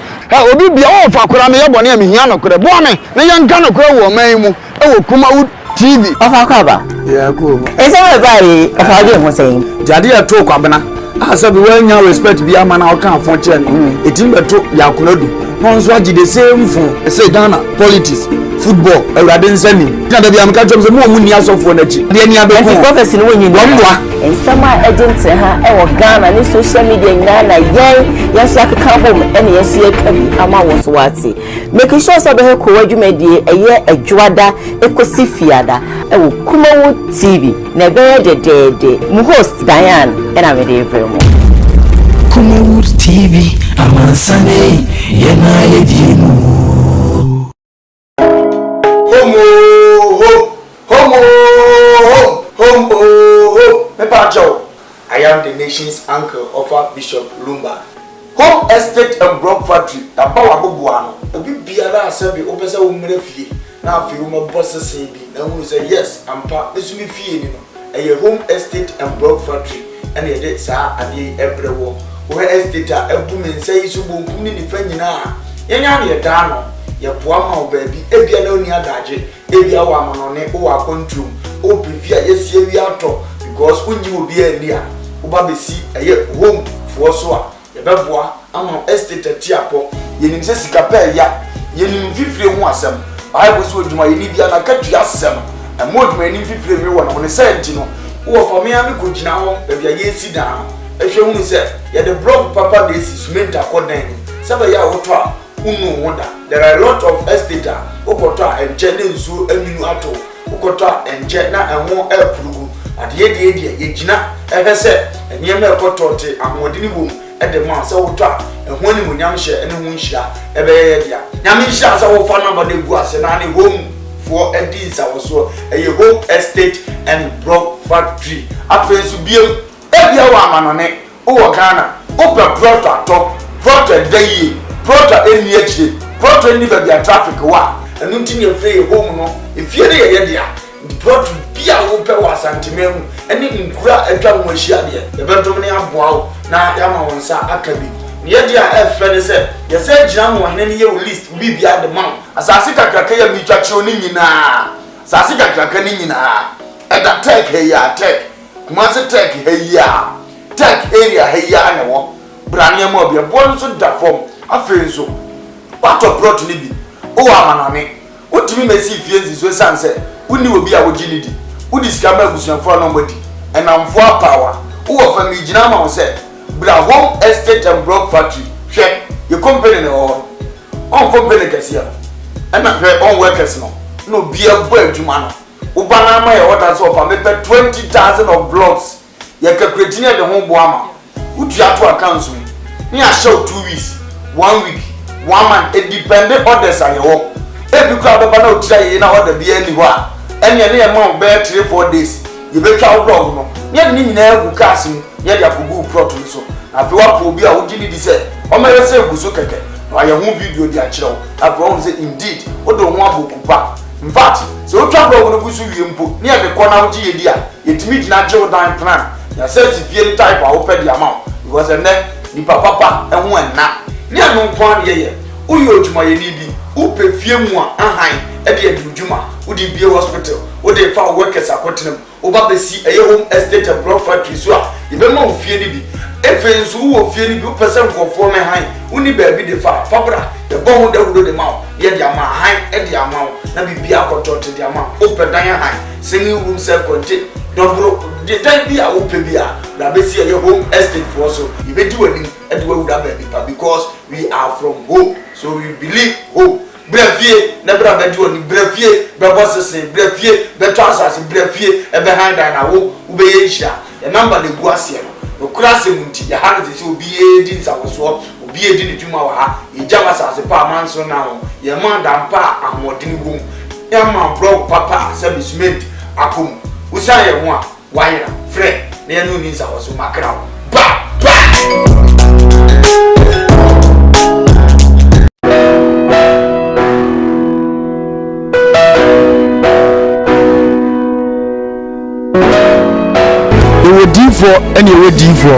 Speaker 2: obi bia wo fa kura me yebɔ ne me hia no kura bo me ne nka no kura wo man mu ewo KUMAWOOD TV
Speaker 9: ofa kwaba
Speaker 2: ya ko
Speaker 9: ese we bai ofa de ho sen
Speaker 2: jade ya to kwabena asa bi wanya respect bi ama na oka afon kire ni etim beto ya kunadu nso agide same fun say Ghana politics football awrade nsani na da bi am ka chom se mo mu ni asofo na chi de ni abeko
Speaker 9: prophecy no wonyi no ensama agent ha e wo Ghana ni social media nyina na yes akeka bom ene yes yekabi ama wo so wate make sure so be he Koowaa dwumadie eye adwada ekosi fiada e wo KUMAWOOD TV na be de mu host Diane ena me de premo
Speaker 10: KUMAWOOD TV amansane yena yedimu
Speaker 1: I am the nation's uncle of Bishop Lumba. Home estate and block factory. The power of Buano. A big biara assembly opens a woman fee. Now, if you my bosses say, and who say yes, I'm part this will be fee. A home estate and block factory. And a dead sir and ye every war. Where estate are a woman say you won't come in the friend now. Yan dano. Ya poama baby, ebia no ni adaje, ebia wa manone o wa control, o prefia yes ye wi ato because unyi obi elia, oba besi eye home for so a ye beboa ama estate tiapo, ye nim se sika pa ya, ye nim fifire ho asem, Bible so dwuma ye ni bia na katua asem, e moduma ye nim fifire mi wona wona senti no, wo fa me ami ko gina ho, ebia ye si dan, ehwe hu se ye the block papa dey si cement akodan, sebe ya woto a there are a lot of estate okoto enje ne nsu aminu ato okoto enje na enwo apurugu ade de ye gina ehese enyem na okoto te amodini bom ede ma se woto ehwo ni munyam hye ene hu nhira ebe ye dia nyam nhira se wo fa number de gu ase na ne home for edins awoso eye home estate and block factory afensu biem ebia wa amanone o Ghana opa proto dayi Prota eni echi, prota eni baby a traffic wa. Enu nti ne free home no, efie de ye dia. Prota bia wo pe wa santimemu, eni nkura atwa wo ahia de. Ye bentom ne aboa wo na ya ma wonsa akabi. Ye dia e frɛ se, ye se gina mo hene ne ye list bi bia de man. Asase kakraka ya mi twa kye oni nyina. Asase kakraka ni nyina. Eda tech he ya tech. Kuma se tech he ya. Tech area he ya ne wo. Brania mo bia bon so da form. Afenso wato plot ni bi o amanane wotimi mesi fienzi so sanse woni obi a wogini di wodi skama agusuafo no mbodi enamfo power wo fa mi gina ma wo se bra home estate and block factory hwe ye company ne on company kasia ena hwe on workers no bia bo adwuma no wo bana ma ye order so fa me 20,000 of blocks ye calculate ne de ho bo ama utu ato accounts ni a show 2 weeks 1 week 1 month it depending orders on your e bi kwa baba na otira ye na order bi ani ho a ene ne ma be 3-4 days you be twa blog no ye ni nyina egu cars ni ye dia kugu plot so afi wa po bi a wo gini di se o ma yese egu so keke na ye hu video di a kire wo afi wo say indeed o do ho aboku pa in fact so o twa blog no gusu wie mpo ni ye de ko na wo gi ye di a ye timi gina je wo dan plan ya say si fie type a wo pe di ama because ene ni papa ehun enna ni anu kwan ye uyo odwuma ye ni bi upe fie mu a ahan e de adwuma udi bie hospital udi fa workers akotenam oba besi eye home estate and block factory so a ye be ma ofie ni bi efe nso wo fie ni bi upese nkofo me han uni ba bi de fa fabra ye bo ho dawudo de ma ye de ama han e de ama na bibi akotote de ama upe dan han singing room self contain dobro de dan bi a upe bi a na besi eye home estate for so ye be di wani e de wawu da ba bi pa because we are from home so we believe home brefie na bra be di oni brefie be bosese brefie be transas brefie e be handa na wo ube ye hia e number de gu ase no kura se munti ya ha se obi e di nsawoso obi e di ni dwuma wa ha e jama sase pa manso na ho ye man da mpa amodini gum ya man bro papa se bisment akum usa ye ho a wayra fre na ya no ni za wo so makra ba
Speaker 2: for any waiting for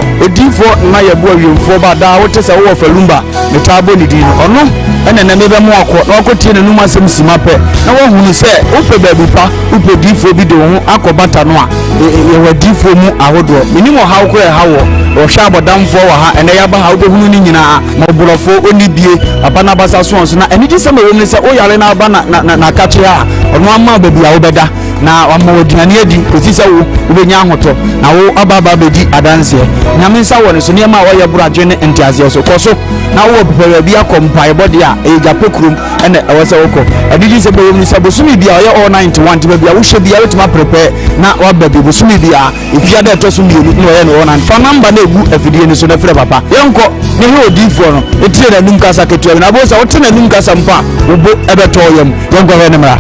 Speaker 2: na ya boy you for bada what is a wo falumba metabo ni din ono ena na mebe mo akọ na akotie na numa asem simape na wo hunu se upe baby pa upe difo bi de ho akobata no a ye wadifo mu ahodo minimo hawo ko e hawo o hwa abodamfo wa ha ena ya ba ha wo hunu ni nyina moborofo oni bie abana basa so na eni gise me wo se o yare na aba na kache a ono ama baby a wo beda na wama odunane adi osisa wo ubenya ahoto na wo ababa bedi adanse nyame nsa wo ne so niam a wo ye buradwe ne ntiase so koso na wo pepewe bia kompae body a eja pekrum ene awose woko adiji se boyom ni sabosumi bia wo ye all 91 tiba bia wo hye bia wetima prepare na wa baby bosumi bia ifia da to so mienu no ye no 1 fa number na egu afidie ni so na frɛ papa yenko ne he odifo no etire na num kasa ketua na bo sa wo tena num kasa mpa wo bo ebeto yam yenko he ne mra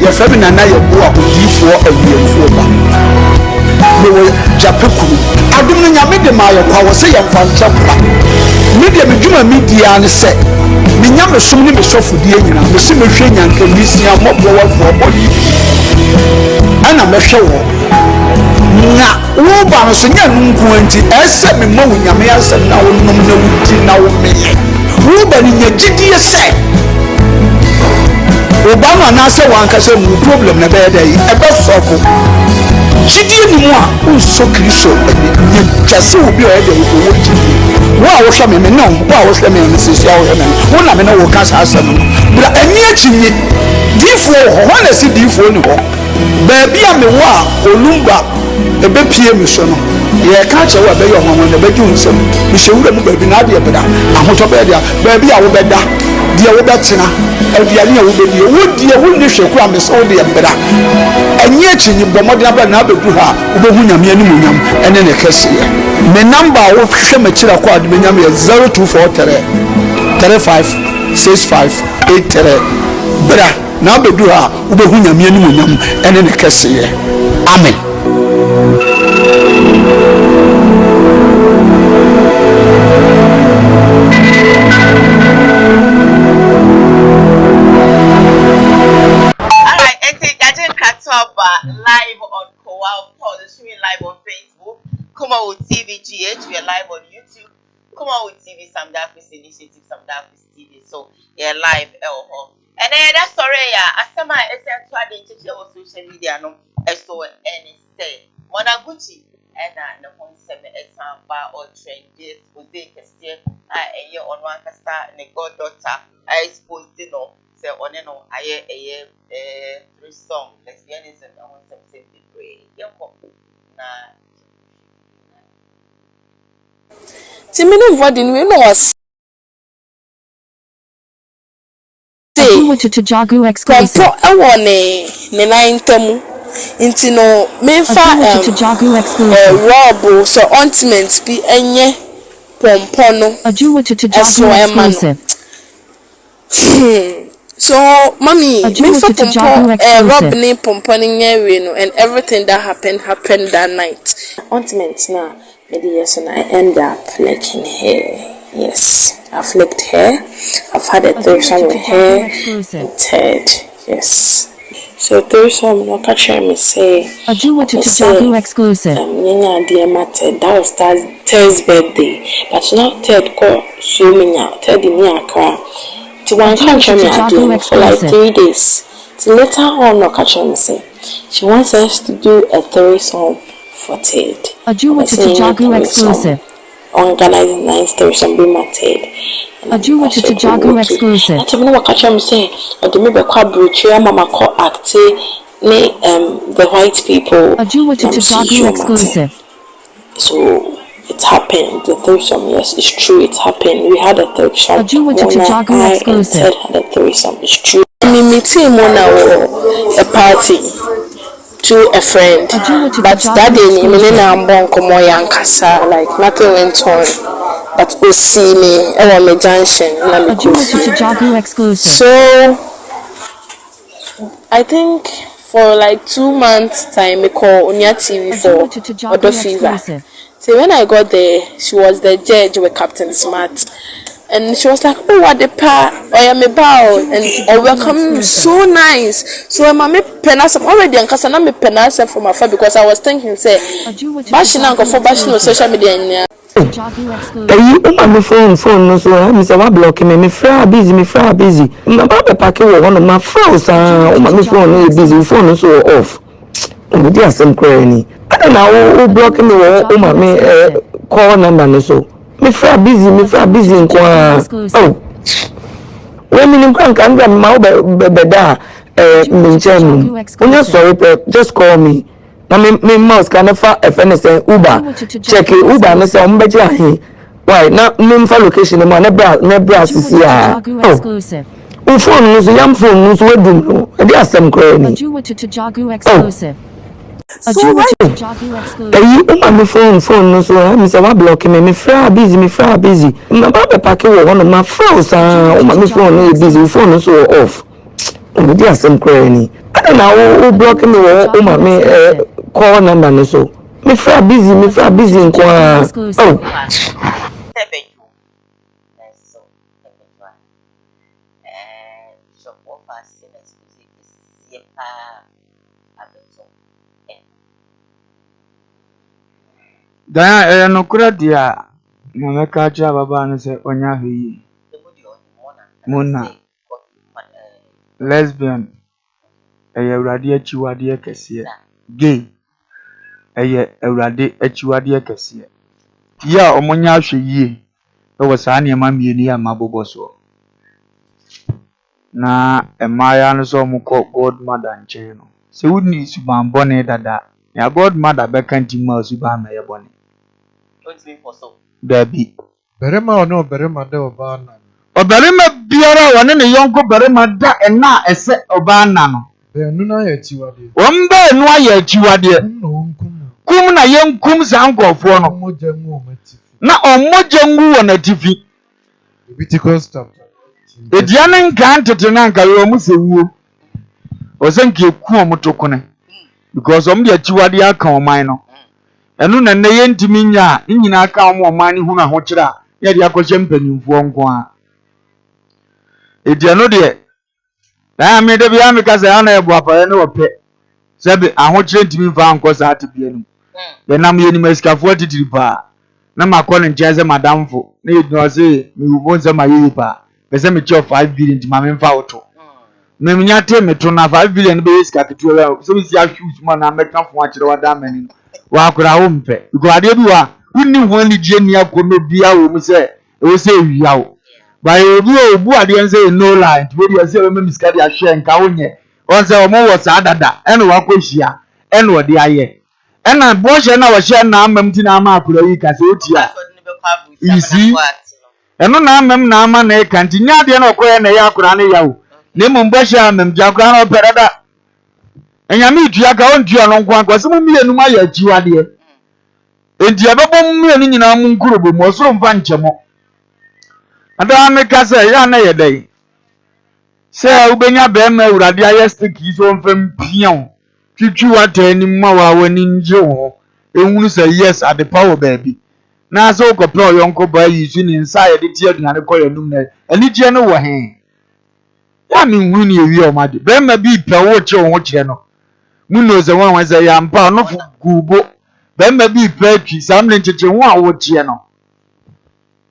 Speaker 2: ya fabi na ye bo akudifo awiemfo ba no japekuru adum no nyame de ma ye kwa wo se ye mfa nchapa media medwuma media ne se me nyame som ne me sofodie nyina me se mehwe nyanka misia mobbo wafo bodi ana mehwe wo na wo ba no so nya nunku anti ese me ma wo nyame asem na wo nom na wuti na wo meye wo ba ni nyagidie se Obama na say one kase mu problem na be dey e be sofo chidie ni mu a unso kristo ni twase obi o dey wo chidie wo a wo hwe me no wo a wo hwe me no sisi a wo hwe me wo na me na wo kasa asem bra ani achinye difo ho na si difo ni ho ba bia me wo a olumba ebe pie me so no ye ka che wo be yo ho no be ju nsem me hewura mu ba bi na de beda ahoto be dia ba bia wo beda dia wo betena aduane a wo bedie wo die wo ne hweku amese wo de mbra enye achinyi bomode abra na abedu ha wo behu nyame ani munyam ene ne kese me number wo hwe machira kwa ade benyam ye 0243 35 65 83 bra na abedu ha wo behu nyame ani munyam ene ne kese amen.
Speaker 3: Live on Koowaa Show, streaming live on Facebook, KUMAWOOD TV GH, we are live on YouTube, KUMAWOOD TV, Sam Darkness Initiative, Sam Darkness TV, so yeah, live, and then that's sorry, yeah, as some I said to add into your social media, no, so any say, Monaguchi, and the home 7 example or trendy, who they can still, a year on one casta, and a goddaughter, I suppose, you know. Say on and on, I hear three songs, lesbianism, I want some simply pray. Young couple, nah.
Speaker 11: Timmy, what didn't we know us?
Speaker 12: To Jagu exclusive.
Speaker 11: I want a 9 tomu. Intino, me fa Robo, so ointment be any pompono.
Speaker 12: A Jew to Jagu exclusive.
Speaker 11: So, mommy, me for Robin pomponing and everything that happened that night. Ointment now, maybe yes, and I end up flicking hair. Yes, I flicked hair. I've had a threesome with hair. Ted, yes. So threesome, no catcher me say.
Speaker 12: A Jew to Jagu exclusive.
Speaker 11: Nina dear matter, that was Ted's birthday, but not Ted called swimming out. Ted in me a car. To one country me again for like 3 days. So later on, no catch me say she wants us to do a threesome for Ted.
Speaker 12: A Jew to Jagu exclusive.
Speaker 11: Organizing nice threesome be my Ted.
Speaker 12: A Jew to Jagu exclusive.
Speaker 11: Not even what catch me say. I do me be quite brutal. Mama call acte me the white people.
Speaker 12: A Jew to Jagu exclusive.
Speaker 11: So. It happened. The threesome, yes, it's true. It happened. We had a threesome.
Speaker 12: A Jew to Jagu exclusive.
Speaker 11: Had a threesome. It's true. Me meeting a party to a friend, but that day me na ambon komo yankasa like nothing went on. But we see me on my junction.
Speaker 12: A Jew to Jagu exclusive.
Speaker 11: So I think for like 2 months time, I call Onya TV for Odo Fever. So when I got there, she was the judge with Captain Smart. And she was like, oh, what the pa, I am about, and oh, welcome, so nice. So I'm a penasa already, and Cassana me penasa from afar because I was thinking, say, bashing uncle for bashing on social media.
Speaker 13: You on my phone, no, so I'm Mr. Blocking me, busy. My papa packing one of my friends, my phone is busy, phone so off. Oh, dear, some cranny. I don't know who blocking me, my call number, so. Me fra busy in kwa. Oh. When me can grab my beda minchemu. When you sorry, just call me. Na me mouse can fa FNS Uber. Check it Uber me say ombeja hin. Why? Na me fa location ma ne bra sisi a.
Speaker 12: Exclusive.
Speaker 13: Phone no so yam phone no so wedum no. E dey asem kra ni.
Speaker 12: Jagu exclusive.
Speaker 13: So right. You on my phone no so I'm say wa blocking me fra busy. My papa packing one of my friends my phone no busy phone no so off. Oh dear some cranny. I don't know who blocking me my call number no so. Me fra busy in kwa. Oh.
Speaker 2: Daya no kura dia na meka cha baba no se onya hwi mona lesbian awurade achiwade kese gay awurade achiwade kese ya omonya ahwe yie e wo saa ne ma mieni ya mabobo so na emaya no so mko godmother nchen no se wuni suban bone dada ya godmother bekanti ma suban ma ye bone Baby.
Speaker 5: Berema ono berema de obana.
Speaker 2: Oberema biara wone ne yonko berema da ena ese obana no.
Speaker 5: Be nu na ye chiwade.
Speaker 2: Ombe nu aye chiwade. Kum na yenkum sankofo no.
Speaker 5: Moja ngu omatifi.
Speaker 2: Na omoje ngu wona tifi.
Speaker 5: Leviticus chapter.
Speaker 2: Ediane nkan tete na nka yo mu sewuo. Osenke ku omotokone. Because omde chiwade aka oman no. Enu na ne yentimi nya nyina aka oman ni hu na ho kira ye de akɔhye mpanimfo nko a ediano de na me de bia me ka se ana ebo apare ne wope sebe ahokire ntimi fa anko sa atebia nu ye nam ye ni masikafo atitiri pa na makɔ ne nkyɛ se madamfo na ye dino se me wo nse ma ye pa be se me che 5 billion ntimi me mfa woto me nya te me to na 5 billion be sika ketu so bi si ahwus ma na meka fo akire wada mani wa kura wo mpe because ade bi wa wonni ho ni die ni akono bia wo mu se e wo se wia wo ba ye bi obu ade en se no line to bi se we miska de ahwe nka wonye on se o mo wo sa dada ene wa kohia ene wo de aye ena bo hye na wo hye na amam ti na ama akura yi ka se otia isi eno na amam na ama na e kanti nya de na okoye na ya akura na ya wo ne mo bo hye amam ti akura na operada enyame dua ka on dua no nkwan kwase mu mienu ma ya chiwade enti abebo mu mienu nyina mu nkurobo mu osoro mfa nchemo ada me ka se ya na ye dai se ubenya be ma urade aye stick iso mfam pian twitwi wata ni ma wa wani nje ho ehunu se yes at the power baby na so ko pro yonko ba yi su ni nsa ye de tie aduane ko yanum na ani tie no wo he ya me hunu ni ewi o ma de be ma bi pe wo che wo kire no muno ze wan ze ya mpa no fu gubo be ma bi pe twi samle ncheche ho a wo tie no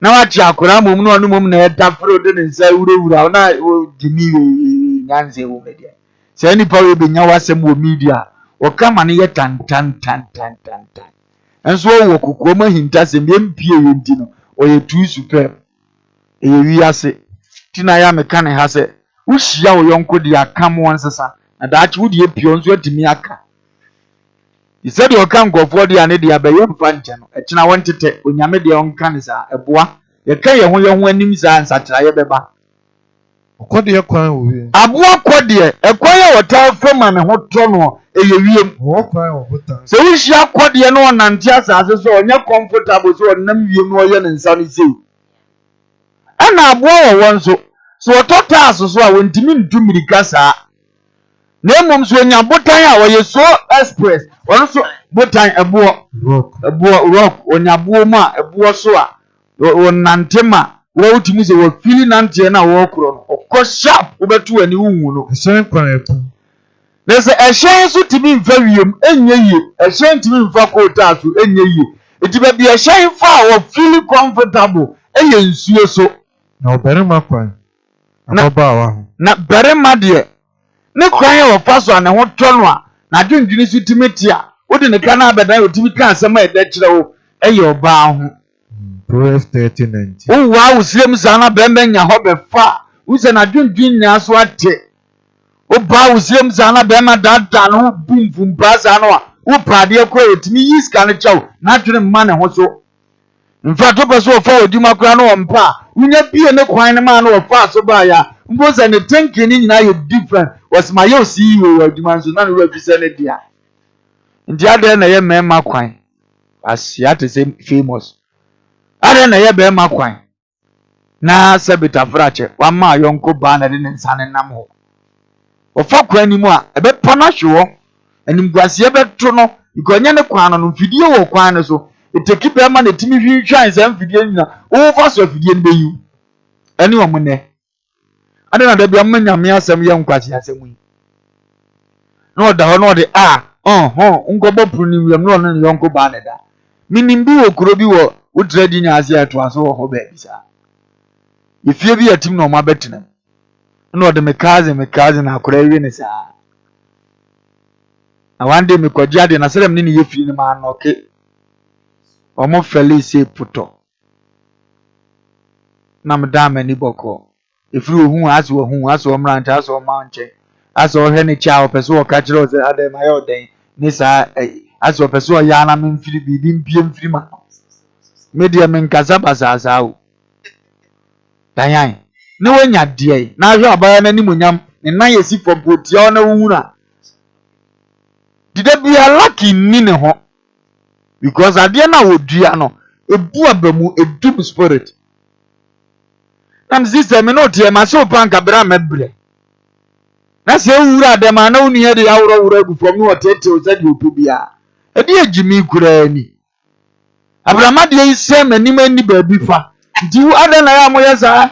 Speaker 2: na wa chi akora mom no no mom na eta fro de nsa wura na gimi nyanze wo media se ni pa we be nya wasem wo media o kama ne ye tan enso wo kokko ma hinta se me mpie ye ndi no o ye tu super e ye wi ase tina ya meka ne ha se wo hia wo yonko de akam won sesa na daachi wo de epio nso atimi aka isedi o kan gofo de ane de abaye mfa nche no e kina won tete onyame de on kan sa eboa ye kan ye ho anim sa nsatra ye beba
Speaker 5: okode ye kwan wo wi
Speaker 2: aboa kode ekwan ye wota fema ne ho to no eye wiem
Speaker 5: wo kwan wo buta
Speaker 2: se wo hia kode no onante asase so onye comfortable so onam wiem no ye ne nsa no sei ana aboa wo won so wotota aso so a wontimi ntumirika saa Name so nya botan a wo so express ono so botan ebo rock onya bo ma ebo so a wo nantema wo utimi se wo fili nante na wo kro no okọ sharp wo betu ani wunwu no
Speaker 5: Esen kwan eku.
Speaker 2: Nese ehyen so timi mfa wiem enye yie ehyen timi mfa kota so enye yie eti ba bi ehyen fa wo feel comfortable eye nsuo so
Speaker 5: Na oberima kwan. Ababa ho.
Speaker 2: na berema de ne kwan wo fa so ane ho to no a na dwendwini so timi ti a wo de ne ka na abedan wo timi ka asem a eda kire wo eye oba ho
Speaker 5: Proverbs 30:19.
Speaker 2: wo wa wo siem sa na bembe nya ho be fa wo se na dwendwin nya so ate wo ba wo siem sa na bemma dada no bum bum brasa no a wo prade ko etimi yiska ne chaw na dwene mma ne ho so mfa to peso wo fa oduma kra no mpa unya bie ne kwan ne ma no wo fa so ba ya mbo se ne tanki ni nyina ye different was my yo see wo oduma so na no wa fise ne dia ndi ade na ye mema kwan asia te say famous ade na ye be ma kwan na sebita frache wa ma yonko ba na de ne nsane nam ho wo fa kwan ni mu a ebe pana hwo anim guase ebe to no ikonye ne kwan no mfidie wo kwan ne so eteki be ma na timi hwihwan se mfidie nyina wo fa so afidie ne beyu ani wo mune ade na da bia manyame asem ye nkwase asem yi no da ho no de ngobo pru ni wiem no no yonko ba ne da minim bi wo kuro bi wo utredi nya ase ato aso ho ba bisa ifie bi atim no ma betina no de mekaze na akora wi ne sa na one day me kwaji ade na serem ni ye firi ni ma anoke omo felice puto na mdama ni boko ifiri ohun aso omranta aso omanche aso ohwe ni cha opese wo ka kire ose ade ma yo den ni sa aso opese wo ya na me mfiri bibi mpie mfiri ma media men kaza basasa o danyan ne wanya de na hwe abaya na nimonyam ne nan yesi fompotia o na wura dide bia lucky ni ne ho because ade na wodua no ebu abamu edum spirit nam sister me no tie ma so panka bra mebre na se wura de ma na unu ye de awro gu from no tete o sadi opubia e de agimi kura ni abrama de yi se manim ani ba bi fa di wu ade na ya mo yesa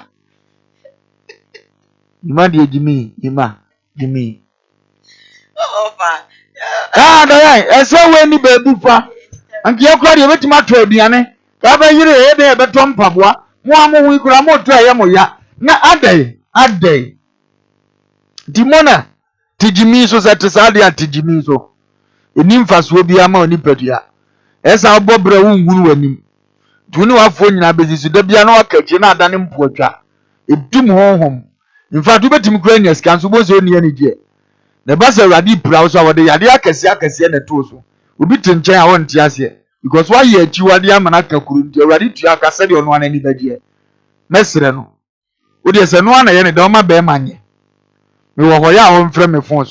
Speaker 2: ima de agimi gimi da ya ese we ni ba bi fa anki yakura de betima to aduane ka ba yire e de be to mpaboa mo amu wi kura mo to ya mo ya na adai dimona tijimi so set sade atijimi so enim faso bia ma oni padua esa obobra wunguru wanim tuni wafo nyina bezisu da bia na wakaje na adane mpuatwa edum honhom infa to betim kura nya sika so bozo oni ani die na basa radi prawo so wode yade akase na to so obi tenchen a wonte ase because why ye chi wade amana kakuru nti radi tu akase de ono anani badie mesre no wode se no ana ye ne da ma be manye me wo hoya ho mfre me fon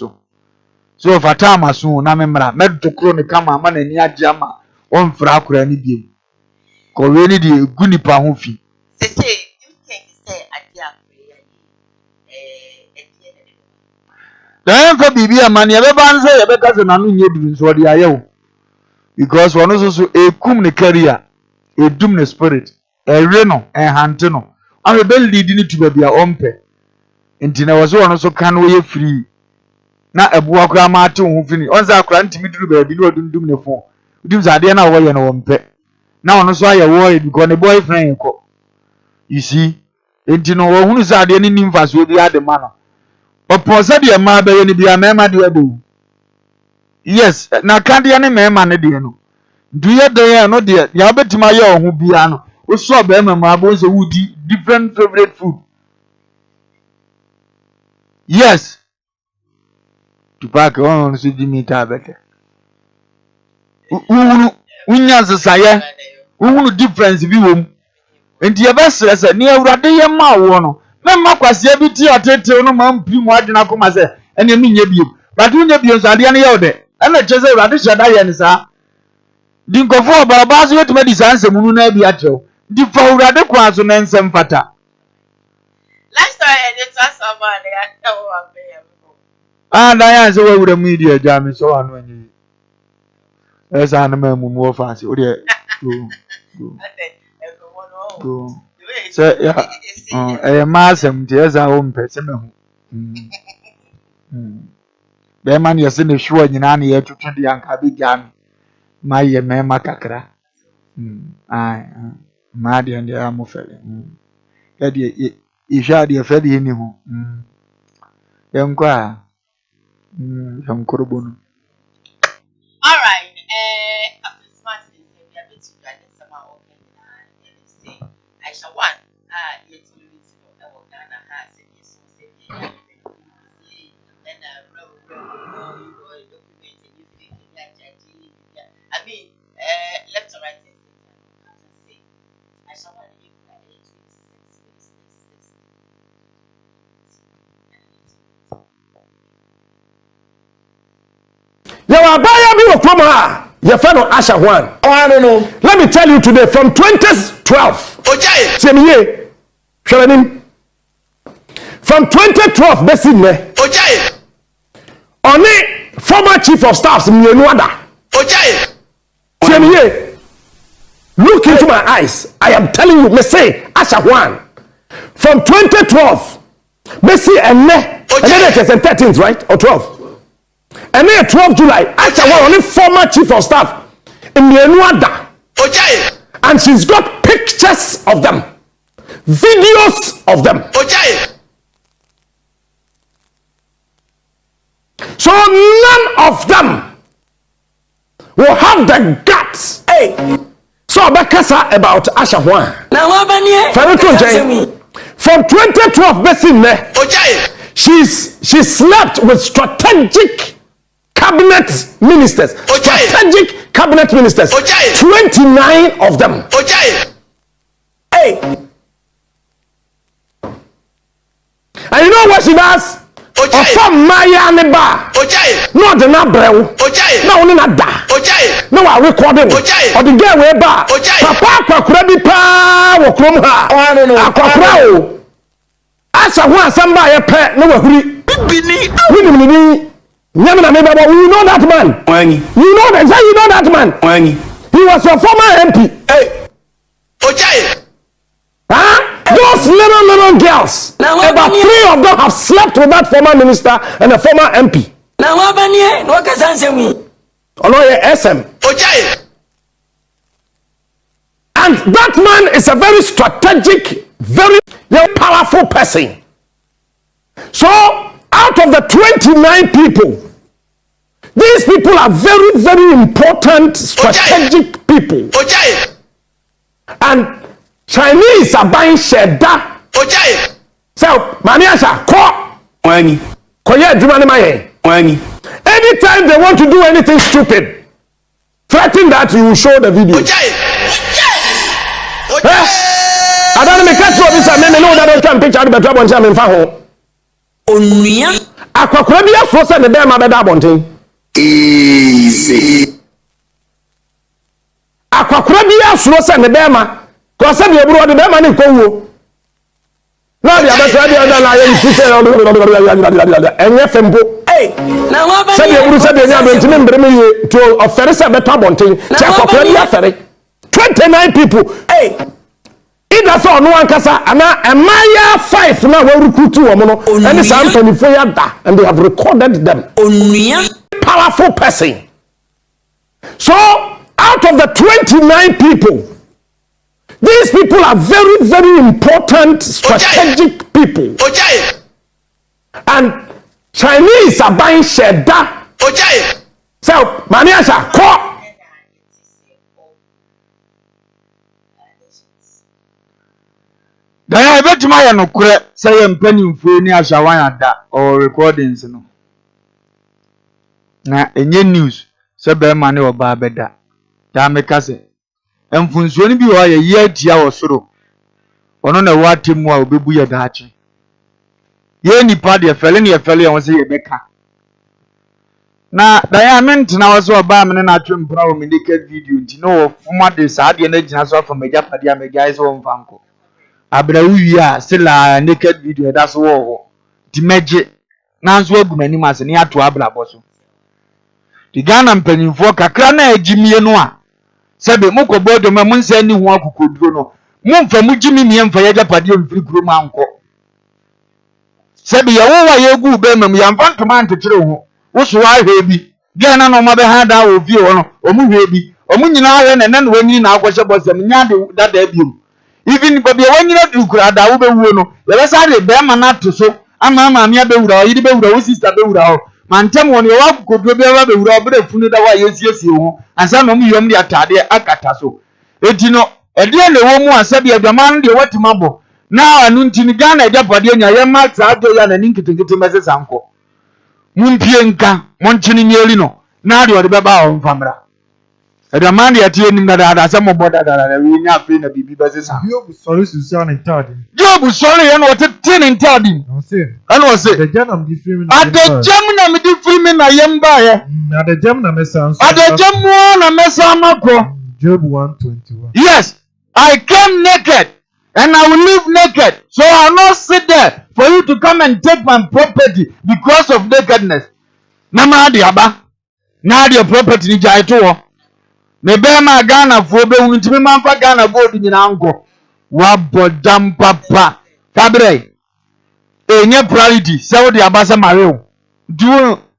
Speaker 2: so fata maso na me mra medo kro ne kama ma na ni age ama won mfra akura ni biem ko we ni de gunipa ho fi
Speaker 3: Say, you think say adia prayer
Speaker 2: dan fa bibi amane ye be ban se ye be kase na no nye duru so de ayewo because wono so ekum ne career edum ne spirit ere no hante no am be lead ni to bia ompe enti na wo so wono so kan wo ye free na ebu akura ma ate ho fini onza akura ntimi duru ba bi no dundum ne fo dim za de na wo ye no ompe na wono so aye wo ye because ne boyfriend ko you see enti no wo hunu za de ni nimfa so bi ade ma no oposa de ma ba ye ni bia mema de ado yes na kan de ne mema ne de no do ye de ye no de ya betima ye ho bia no wo so ba mema abo so wudi different favorite food yes to back on so di mi ta bete unya zesaye unu difference bi wom enti ye be stress ni awurade ye ma wo no mema kwase bi ti atete no ma mpri mu adwena koma se ene mi nya biem but unya biem so ade ne ye ode ena cheze awurade sheda ye ne sa di nkofo baraba so wetima di sanse munu na bi atrew di fa awurade kwa so na nsem fata
Speaker 3: last time I did someone I tell
Speaker 2: And I answer with the media jam so on when you as an amendment more fancy. Oh, yeah. Go. So, yeah. A mass and tears our own person. The man you're seeing the show in any year to 20 young cabby jam. My mema kakra. Aye. Mad and the arm of felly. You shall be a felly in him. Young choir. Some corobon.
Speaker 3: All right. After smart things, we are going to try this summer open and say, I shall want. Yet to lose to Ghana has it. So say, and document and you think that I mean, left or right. Say, I shall want to give that 8 weeks, 6 weeks, 6.
Speaker 8: You are buying me a promo. Your friend Asha one. Oh, I don't know. Let me tell you today from 2012.
Speaker 1: Okay.
Speaker 8: Same year. From 2012, best in there.
Speaker 1: Okay.
Speaker 8: Only former chief of staffs in Yenuada.
Speaker 1: Okay.
Speaker 8: Same year. Look into my eyes. I am telling you, me say Asha one. From 2012, Messi and ne. And then it is 13th, right? Or 12. And then 12 July, Asha one only former chief of staff in Yenuada.
Speaker 1: Okay.
Speaker 8: And she's got pictures of them, videos of them.
Speaker 1: Okay.
Speaker 8: So none of them will have the guts. Hey. So Abakasa about Asha one.
Speaker 13: Now what
Speaker 8: from 2012, Bessie,
Speaker 1: okay.
Speaker 8: She slept with strategic cabinet ministers.
Speaker 1: Okay.
Speaker 8: Strategic cabinet ministers.
Speaker 1: Okay.
Speaker 8: 29 of them.
Speaker 1: Okay.
Speaker 8: Hey. And you know what she does?
Speaker 1: Okay.
Speaker 8: From Maya Neba.
Speaker 1: Okay.
Speaker 8: No, the Nabrel.
Speaker 1: Okay.
Speaker 8: No, only not that.
Speaker 1: Okay.
Speaker 8: No, I recorded.
Speaker 1: Okay.
Speaker 8: Or the girl way back.
Speaker 1: Okay.
Speaker 8: Papa, Krabi Pa, or Kromha.
Speaker 13: Oh, I don't know.
Speaker 8: Aqua. As I want somebody a pet, no, we Yamina, you know that man.
Speaker 13: When
Speaker 8: you know that, you know that man.
Speaker 13: When
Speaker 8: he was your former MP.
Speaker 1: Hey. Okay.
Speaker 8: Huh? Those little girls.
Speaker 13: Now,
Speaker 8: about 3 of them have slept with that former minister and a former MP.
Speaker 13: Now what banye? What can I say me?
Speaker 8: Oloye SM.
Speaker 1: Okay.
Speaker 8: And that man is a very strategic, very powerful person. So out of the 29 people, these people are very, very important strategic people.
Speaker 1: Okay.
Speaker 8: And Chinese are buying Shedda.
Speaker 1: Okay.
Speaker 8: So, Maniasha, call.
Speaker 13: When
Speaker 8: anytime they want to do anything stupid, threaten that you will show the video.
Speaker 1: Okay.
Speaker 8: Okay. I don't make catch this. I mean, no, that don't come picture the trouble and in Faho.
Speaker 13: Onia.
Speaker 8: Aquacrabia force and the damn other dabonting.
Speaker 1: Easy.
Speaker 8: Aquacrabia force and the Bama. Because some of you brought the Bama in Congo. Now the other side of the line, and your fembo. Hey,
Speaker 13: now what
Speaker 8: said you said you're going to bring me to a ferry at the Tabonting. 29 people. Hey. Either so no one kasa ana Maya 5 now we recruit to omo and it's Anthony Foyada and they have recorded them. Powerful person. So out of the 29 people, these people are very, very important strategic people.
Speaker 1: Okay.
Speaker 8: And Chinese are buying Shedda.
Speaker 1: Okay.
Speaker 8: So Maniasha call.
Speaker 2: I bet my no correct say I'm penning for any Ashawanda or recordings no. Na enye news say be man or babeda. Da meka say emfunsuo ni bi ho ye ye atia wo soro. Ono na watemu a obebu ye daachi. Ye nipa de fele ne fele ye won say ye beka. Na diamond na was oba me na atwempra wo me naked video nti no former de sa de na gina so from meja pade a me guys won fanko. Abra wi a still a naked video that's wo di meje nanso agumani ma se ne ato abrabɔ so di Ghana mpanyimfo kakra na agimie no a sebe mukɔbɔ do ma munsa ni ho akokoduro no mumfa mugimi mie mfa yagapade mfiri kuro ma anko sebe yawo wa yegu be mam yamfa ntoma antekyere ho wo so wa hwe bi Ghana no ma be ha da wo fie wo no omu hwe bi omu nyina hwe ne na wanyini na akwɔhyɛ bɔsɛm nya de dada biom even baby wanyina du kura da wo be wuo no yɛbɛ sa de be ma na to so ama me abewura yidi bewura wo sister bewura ho mantem woni wa kokoduro be wa bewura obere funu da wa yesiesie ho ansa no mu yom de atade akata so eti no ede na wo mu asabi adwaman de watimabo na anu ntini Ghana ejapade nya ye ma trajo ya na ninkitikiti mesesa nko mumpie nka monchini nyeli no na de ode beba o mfamra adwaman de atie nim da da se mo boda da we nya afi na bibi besesa
Speaker 5: Job sorry Susan and Tadi.
Speaker 2: Job sorry and what tin and Tadi.
Speaker 5: No say.
Speaker 2: And was say
Speaker 5: the Janam di free me.
Speaker 2: At the German me di free me na yemba ye.
Speaker 5: At the German mesa.
Speaker 2: At the German na mesa mako.
Speaker 5: Job 1:21.
Speaker 2: Yes, I came naked and I will live naked. So I will not sit there for you to come and take my property because of nakedness. Nama adi aba. Na adi property ni jai to. Me be ma Ghana fo be unu ntimi manfa Ghana gold nyina anko. Wa bodam papa. Kabre. Enye priority. Se wo de abasa mare o. Du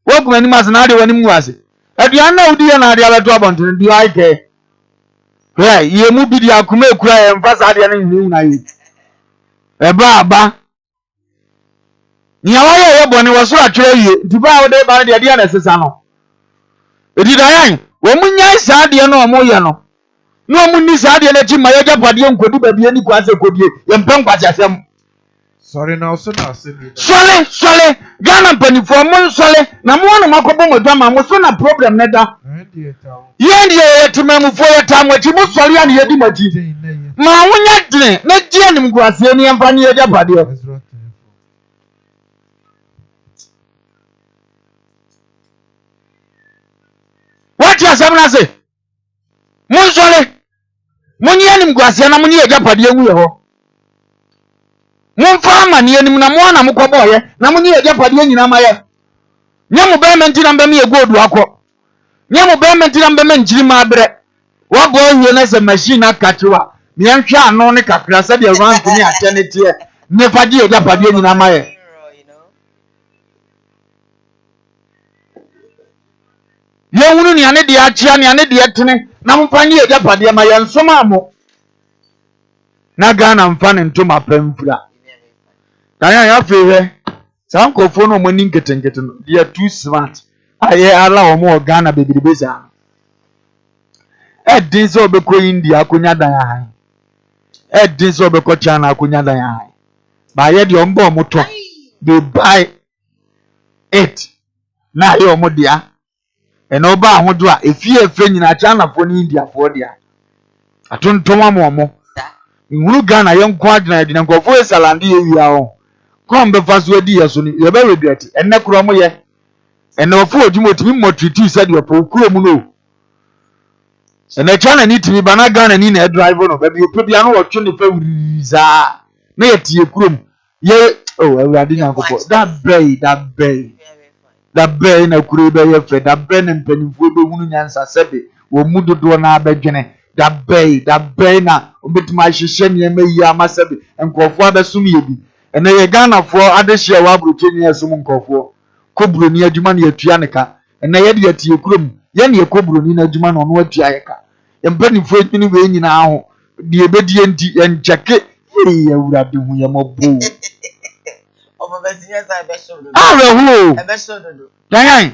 Speaker 2: wo kuma ni mas na adi wani mu ase. Aduan na odi na adi abeto abonten du aike. Hey, ye mu bi di akuma ekura ye mfa sa ade na nyi na yi. Eba aba. Nya wa ye boni wo so atwere yi. Diba wo de ba de ade na sesa no. Edi da yan, wo mu nya sa ade no mo ye no. No mu ni sa ade na chi ma ye japade nkodu ba bi ani kwa se kodie. Ye mpem kwacha sem.
Speaker 5: Sorry now so na say me.
Speaker 2: Sole Ghana panifo mo sole na mo no makobo mo dwama mo so na problem ne da. Ye ndiye yetimamufo yetamwe ti mo sole ani yedi maji. Ma wonya dine na die nim guase ni emfa ni yeja pade. What you say na say? Mo sole mo ni nim guase na mo ni yeja pade wu ye ho. Mumfa amani enim na mo na mukɔbɔ ye na munyi ejapade nyina maye nyemu be menti na mbe me egodu akɔ nyemu be menti na mbe me njiri ma abre wa bo hie na se machine akachewa me nhwa ano ne kakra se de rank ni atene tie ne fadi ejapade nyina maye ye wunu ni ane de achia ni ane de etene na mfa nyi ejapade maye nsoma amo na Ghana mfa ne ntoma pamfura kaya ya fewe sa nkofo no mo ni nketenkete no they are too smart aye ala o mo Ghana bebiribeza edin so obekọ India akonya dan han edin so obekọ China akonya dan han ba ye de ombo moto they buy it na ye omo dia eno ba ahodo a efie efe nyina China fo ni India fo dia atontoma mo nwuru Ghana ye nko adina adina nkofo esalande ye wia ho kom be faso adi yeso ni ye be regret enne kuro mo ye enne ofo odimo timi mo treat said you po kuro mu no enne China ni timi bana Ghana ni na drive no be bi opia no wotwe ne fa wiriza na ye tie kuro mu ye oh awurade nyankopɔ that bay na kuro be ye fe that bay ne mpanimfo be hunu nyansa sebe wo mu dodo na abadwene that bay na obetima hyehyɛ ne ma yi amasebe nkofo abesum ye bi ene ye Ghana fo adehye wa abrokenyi esum nkofo kobroni adwuma na yatua ne ka ene ye de atie kurom ye ne kobroni na adwuma na ono atua ye ka ye mpani fo etini we nyina ho de ebedi enti encheke ye awurade hu ye mabo
Speaker 3: omo besinya sa be shodo
Speaker 2: be shodo dan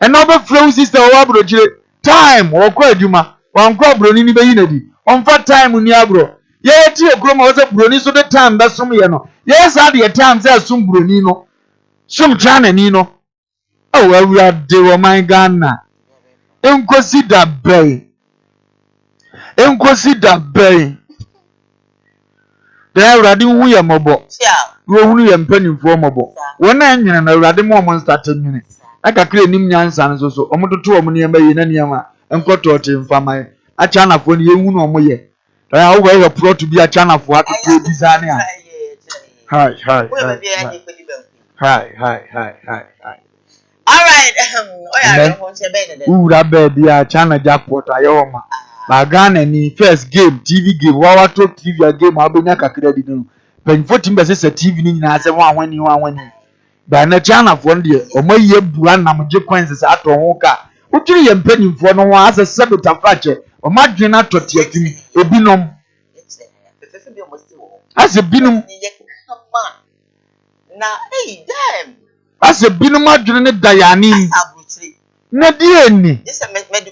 Speaker 2: ene obe flow sister wa abrokire time wo kwa adwuma wan kwa broni ni be yinadi onfa time ni agro ye tie kurom wo se broni so de time be som ye no yes at the time say sum broni no sum China ni no oh awurade wo man Ghana enkosi da bay da awurade hu ye mobo wo hunu ye mpanimfo mobo wona anyina na awurade mo mo start nyine akakra nim nyansa no so omototo omo ne yema yi na niama enkoto te mfama a China fo ne ye hunu omo ye da wo go pro to be a China fo atoto design a hi Hi.
Speaker 3: All right. Oh yeah, don't want to be there.
Speaker 2: Ooh, that baby, China jackpot, Ayoma. Bagana ni first game, TV game, Wawa talk TV game, Abena Kakira didn't. Pen 14 versus a TV in as a one when by na China for the Omo ye buan namje coins at Oka. What you am penny for no one as a sabbat of fracture, or Madrina Totiakin, a binom. As a binum.
Speaker 3: Now, hey, damn.
Speaker 2: As a binom Madrina Diane. Na die ni.
Speaker 3: This is me am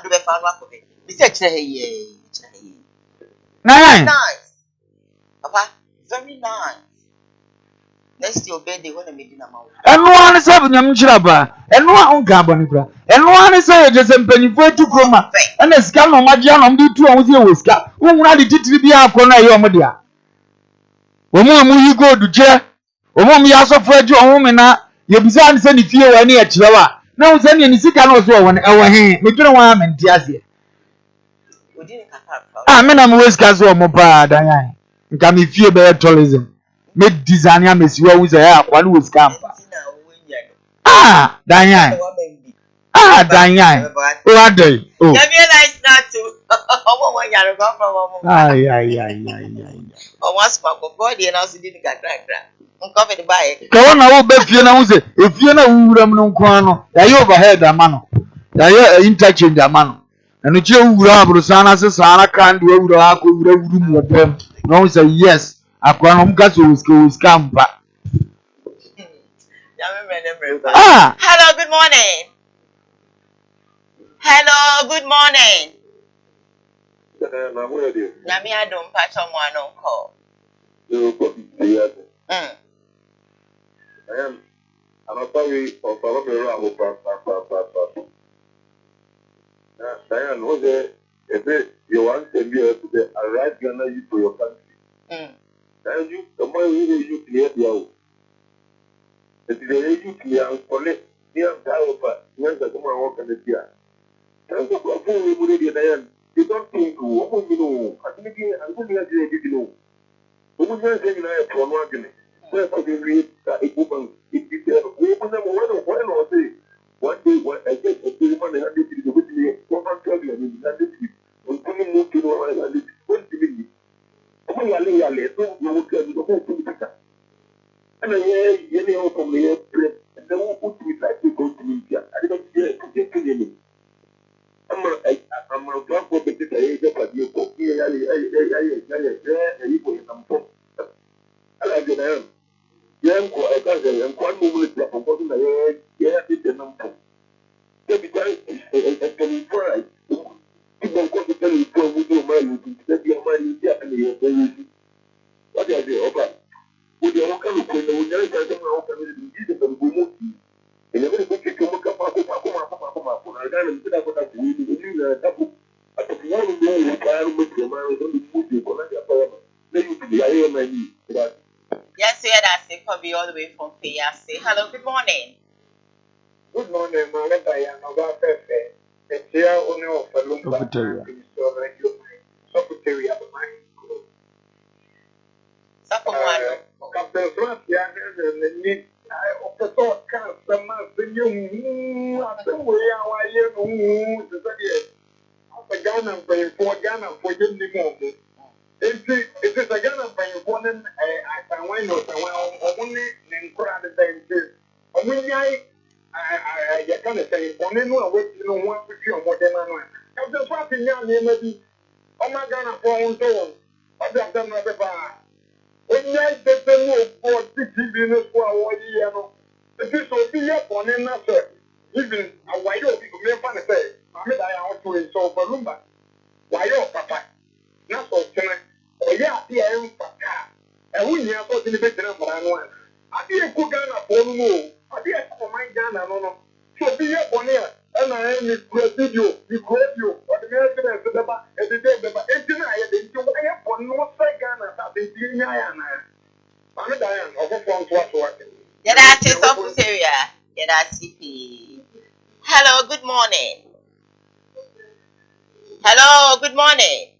Speaker 3: do be fan wa ko be. Be say kire ye.
Speaker 2: Nice.
Speaker 3: Papa, very nice. Next your birthday when I meet in a mouth.
Speaker 2: And one is having them chiraba, and one carbonifra, and one is a just a penny for 2 chroma, and a scam on my jam on the 2 with your whisker. Who wanted it to be a corner, your media? When you go to chair, or when we also for your woman, your bizarre send if you are near Chihuahua. Now, send any sick and also 1 hour hand, make you one and Tiazi. I mean, I'm whiskers or more bad, Diane. Can be fear by tourism. Make designer miss you always a one was camp. Diane. Diane. What day? Oh,
Speaker 3: nice not to. Oh, once my body and also didn't get crack. Uncovered by it.
Speaker 2: Come on, I will bet you know if you know who am no quano, I overhead a man. I interchange a man. And the you would have Rosana says, I can't do room with them. No, say yes. I can't gas with camp.
Speaker 3: Hello, good morning. Hello, good morning. Nami I don't patch on one on call.
Speaker 4: I'm sorry for Diane, was there a bit you want to be able to arrive Ghana you for your country? Then you, the more you clear the out. The day you clear and collect near Galapa, where's the tomorrow walk in the year? Thank you for a Diane. You don't think what you know. I think I'm going to know. Who was saying I have one argument? Where's the read that it opens? It details. We open them when or say. One day, what I get a woman and this is with me, 100 and this is when coming move to the and this is going to be. Oh, I let you look at the whole thing. And I hear you from the airplane, and they won't put me like to go to India. I don't hear it. I'm a drop of the age of you. I like it. Young, I can't say, and one moment, I'm going to it's a number. Every time it's a price. People go to tell you, with your money, you set your money, Japanese. What are they over? With your local, when you never tell them how can you use it and go move. And you're going to take your look up, I got him to that what I do. You double. I took one day, you can't make your mind on the food, you connect your power. Then you can be a man.
Speaker 3: Yes, we had a copy all the way from Say hello, good morning.
Speaker 4: Good morning, Mama Diane. About Pepe. It's here only of a lumber. Secretary of mine. Captain Frank, and the need. I offer to cast the master. You are the way I am. The Ghana paying for Ghana for the moment. It is a Ghana paying for them. I can win or only in crowd the same. Only I can't say, one and one way to know what to feel more than I know. I'm just watching young maybe. Oh my Ghana phone tone. I've done another bar. When I get the move for 60 minutes for a 1 year, the fish will be up on another. Even a white oak, you may find a say. I mean, I want to install for Lumba. Why, oh, papa? Not so tonight. Oh, yeah, I am for car. And we have got in the bed number one. I didn't cook Ghana for no. I didn't for my Ghana, no. So be up on here. And I am the video, the radio, or the American and the day, but it's I didn't do it for no Ghana. I've been doing I'm a Diane, of a phone to work.
Speaker 3: Yeah, that is office area. Yeah, that's CP. Hello, good morning. Hello, good morning.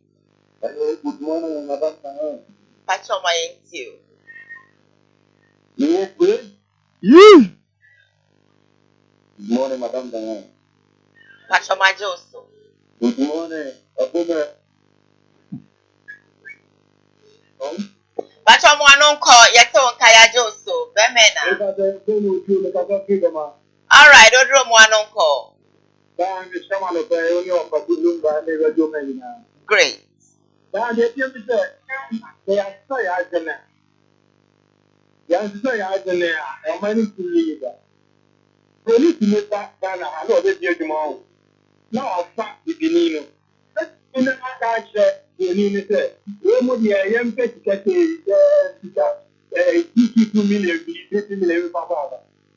Speaker 4: Hello, good morning, Madam.
Speaker 3: Patch on my you.
Speaker 4: Yes, good.
Speaker 2: Yee.
Speaker 4: Good morning, Madam Dana.
Speaker 3: Pacho Majoso.
Speaker 4: Good morning, Abume.
Speaker 3: Pacho Mwanonko, Yato Kaya Joso, Bemena. Alright, Odro Mwanonko. Great.
Speaker 4: Now, fact, the beginning. In the Akash, the unit, we be a young pet to 2 million, 30 million.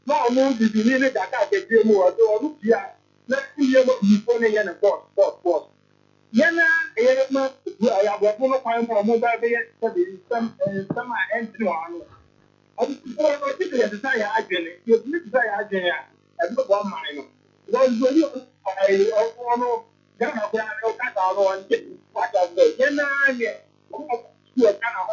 Speaker 4: Now, no, the beginning that I get you more, so look here. Let's see what you phone again and boss. Yana, I have a phone of mobile, some entry one. I think the desire agent, you desire agent, and look one mine. Was when you I want to get up there and cut out on what of the Yana, you are kind of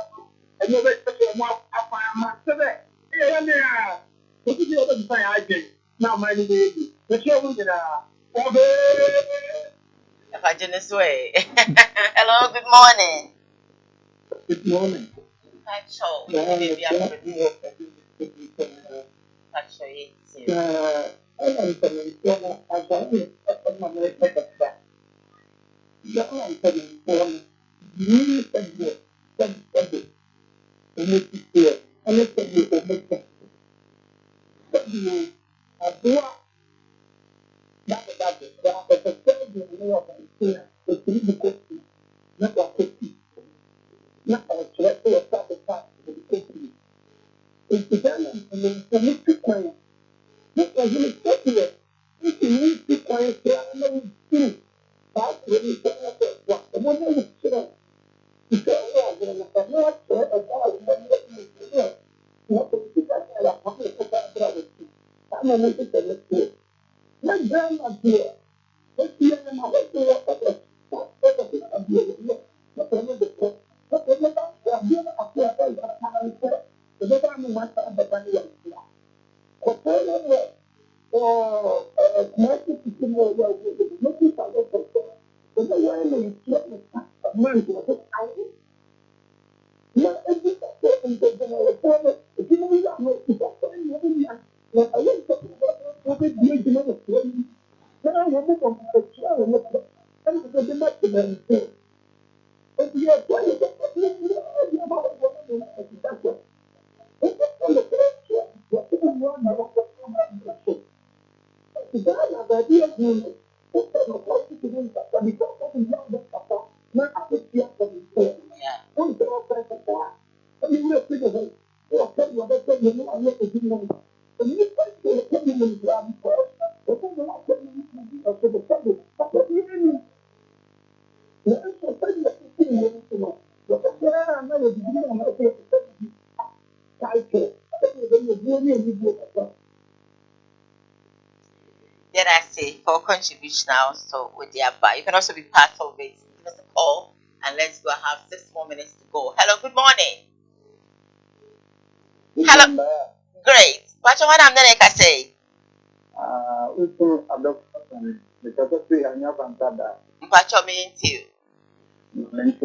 Speaker 4: and you let the one up my master. Yeah, what is the other desire agent? Now, my baby, the show is
Speaker 3: If I didn't way. Hello, good morning.
Speaker 4: Good morning.
Speaker 3: Pacho, baby, I'm Pacho, Did I say for contribution also with the abba? You can also be part of it. Give us a call and let's go have 6 more minutes to go. Hello, good morning. Hello. Great. What you want I'm going to say? What you mean to you? Amen.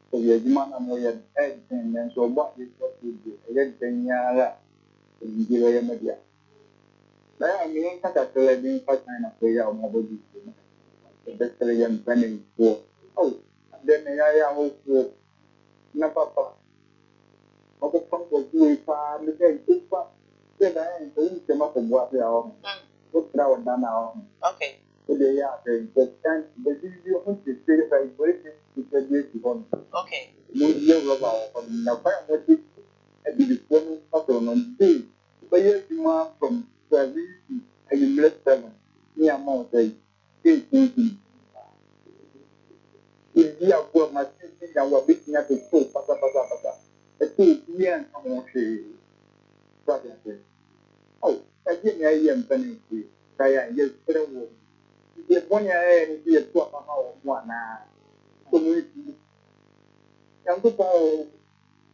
Speaker 4: So the man and we had and so what is what we do? Again, 10 years in the media. I mean, I got to being 5 of prayer on my body. The best young planning for. Oh, then I will no papa. What pump was doing far, the day, then I ain't going to come up and what they are. What's now and now?
Speaker 3: Okay.
Speaker 4: So they are saying, but you want to say, if I break it, it's a great one.
Speaker 3: Okay.
Speaker 4: You about now, what is the woman on day? But yes, you are from service and you bless them. Me amount say, if you are poor, my sister, and we're beating at the school, pata. Esse dia não sei. Pode ser. Oh, a gente aí é bem aqui. Caia, eu espero. E põe aí e tua mama ou na community. Yang tu pun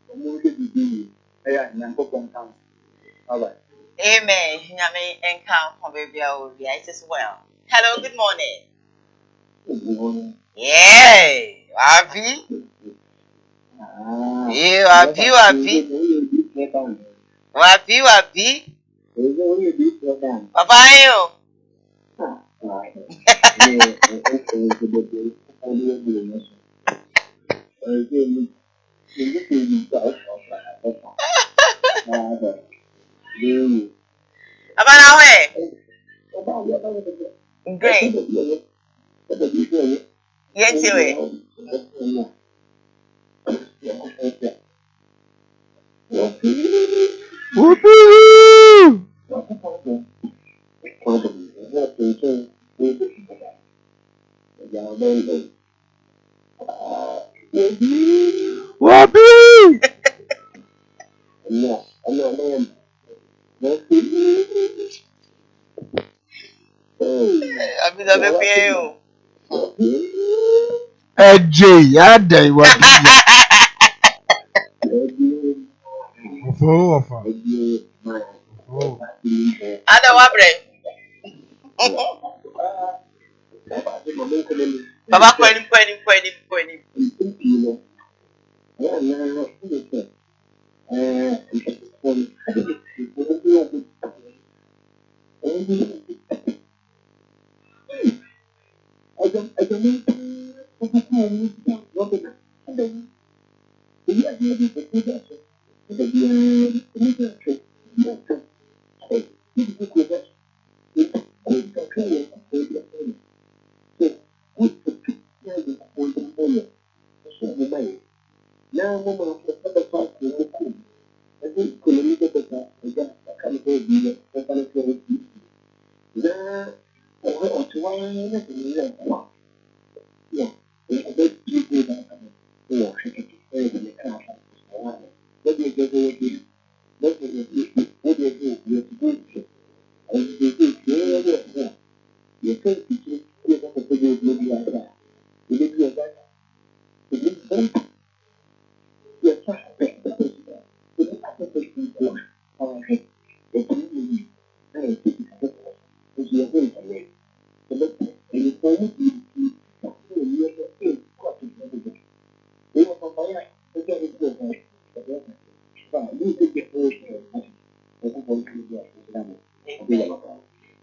Speaker 4: community di. Ayah, yang tu pun tahu. Alright.
Speaker 3: Amen. Nyame enka from baby Obi. It is well. Hello, good morning. Yeah. Happy? Yeah, happy. Papa, you. Abana we. Great. Yes, you.
Speaker 2: Whoopee! Whoopee!
Speaker 3: Abi da be pe o.
Speaker 2: Eje ya dai wa biya.
Speaker 5: Ofa.
Speaker 3: Ada wa bre. Baba kwani.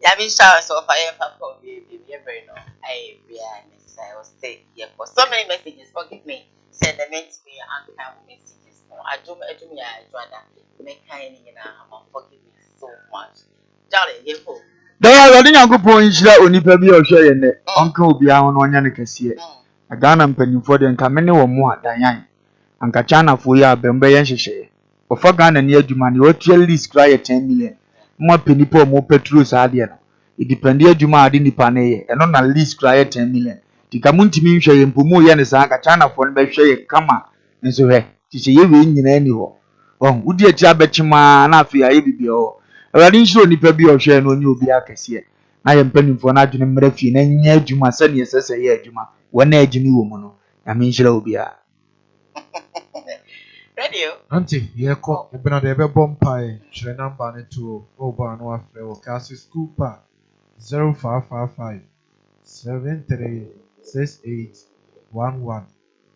Speaker 3: Yabi shower so fire papa be very no. I be I will stay here for so many messages. Forgive me. Send them to me and come messages. I do me I join make kind forgive me so much. Darling, you hope.
Speaker 2: Da ya wadi Nyankopon nhyira onipa bi a ohwe ye ne. Onka obi a hono onya ne kase. Agana mpanyimfo de nka mene wo mu adanyan. Anka China fo ya bembe ye nhyehyɛ. Ofa Ghana ne adwuma ne otua list kra ye 10 million. Mo penipo mo petrol sa de no. Idependi adwuma ade nipa ne ye. Eno na list kra ye 10 million. Tika muntimi nhwe ye mpomu ye ne sa anka China fo ne be hwe ye kama. Nso hwe. Tise ye we nyina ani ho. Wudi ati abechima na afi aye bibia ho. Awurade nhyira onipa bi ohwe no onye obi akese. Na ye mpanimfo na adwene mmra fi na nya adwuma sɛ ne sɛsɛ ye adwuma. Wona adwene wo mu no. Ya me nhyira obi a.
Speaker 3: Radio.
Speaker 5: Auntie, yeko, ebena de bebo mpae, chere number ne to oba no afre wo kasi school pa 0555 736811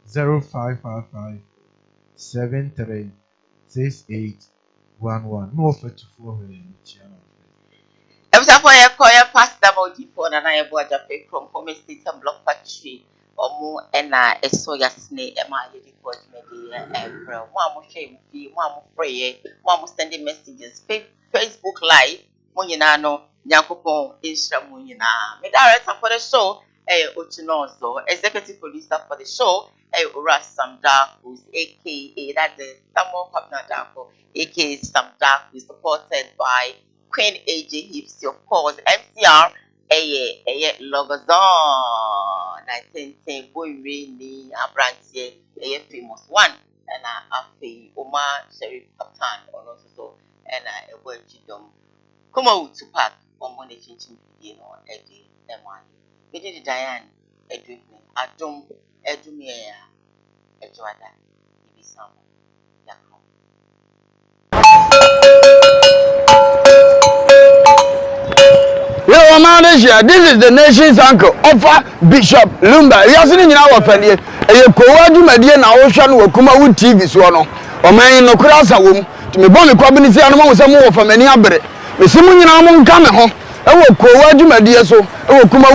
Speaker 5: 0555 736811 no offer to for her in channel.
Speaker 3: Every time I call your past double for and I bought a pick from home state and block factory or more and I saw your snake and my lady for me and one shame fee, one pray, one sending messages, Facebook Live, Munyanano, Yakupon, Instagram Munyana. Me director for the show, Uchinozo, executive producer for the show, Ras Sam Dark, who's aka that's the Samuel Kapna Darko, aka Sam Dark, who's supported by Queen AJ Hips, your cause MCR, Logazon, 1910, boy, rainy, a branch, famous one. and afei Oma Sheriff Captain or also so and a word chidom. KUMAWOOD to park on Monday Chinchin, Eddie, Emily. We did Diane, Edwin, Adum, Edumia, Edwada, Ibisam.
Speaker 2: Yo, Malaysia, this is the nation's uncle, Offer Bishop Lumba. You are sitting in our family. A Koowaa Media na Ocean will KUMAWOOD TV so no. O man no krasa wom. To me bon me kwabini si anu mo some of family abre. Me simu nyina mo nka me ho. E wo Koowaa Media so, e wo KUMAWOOD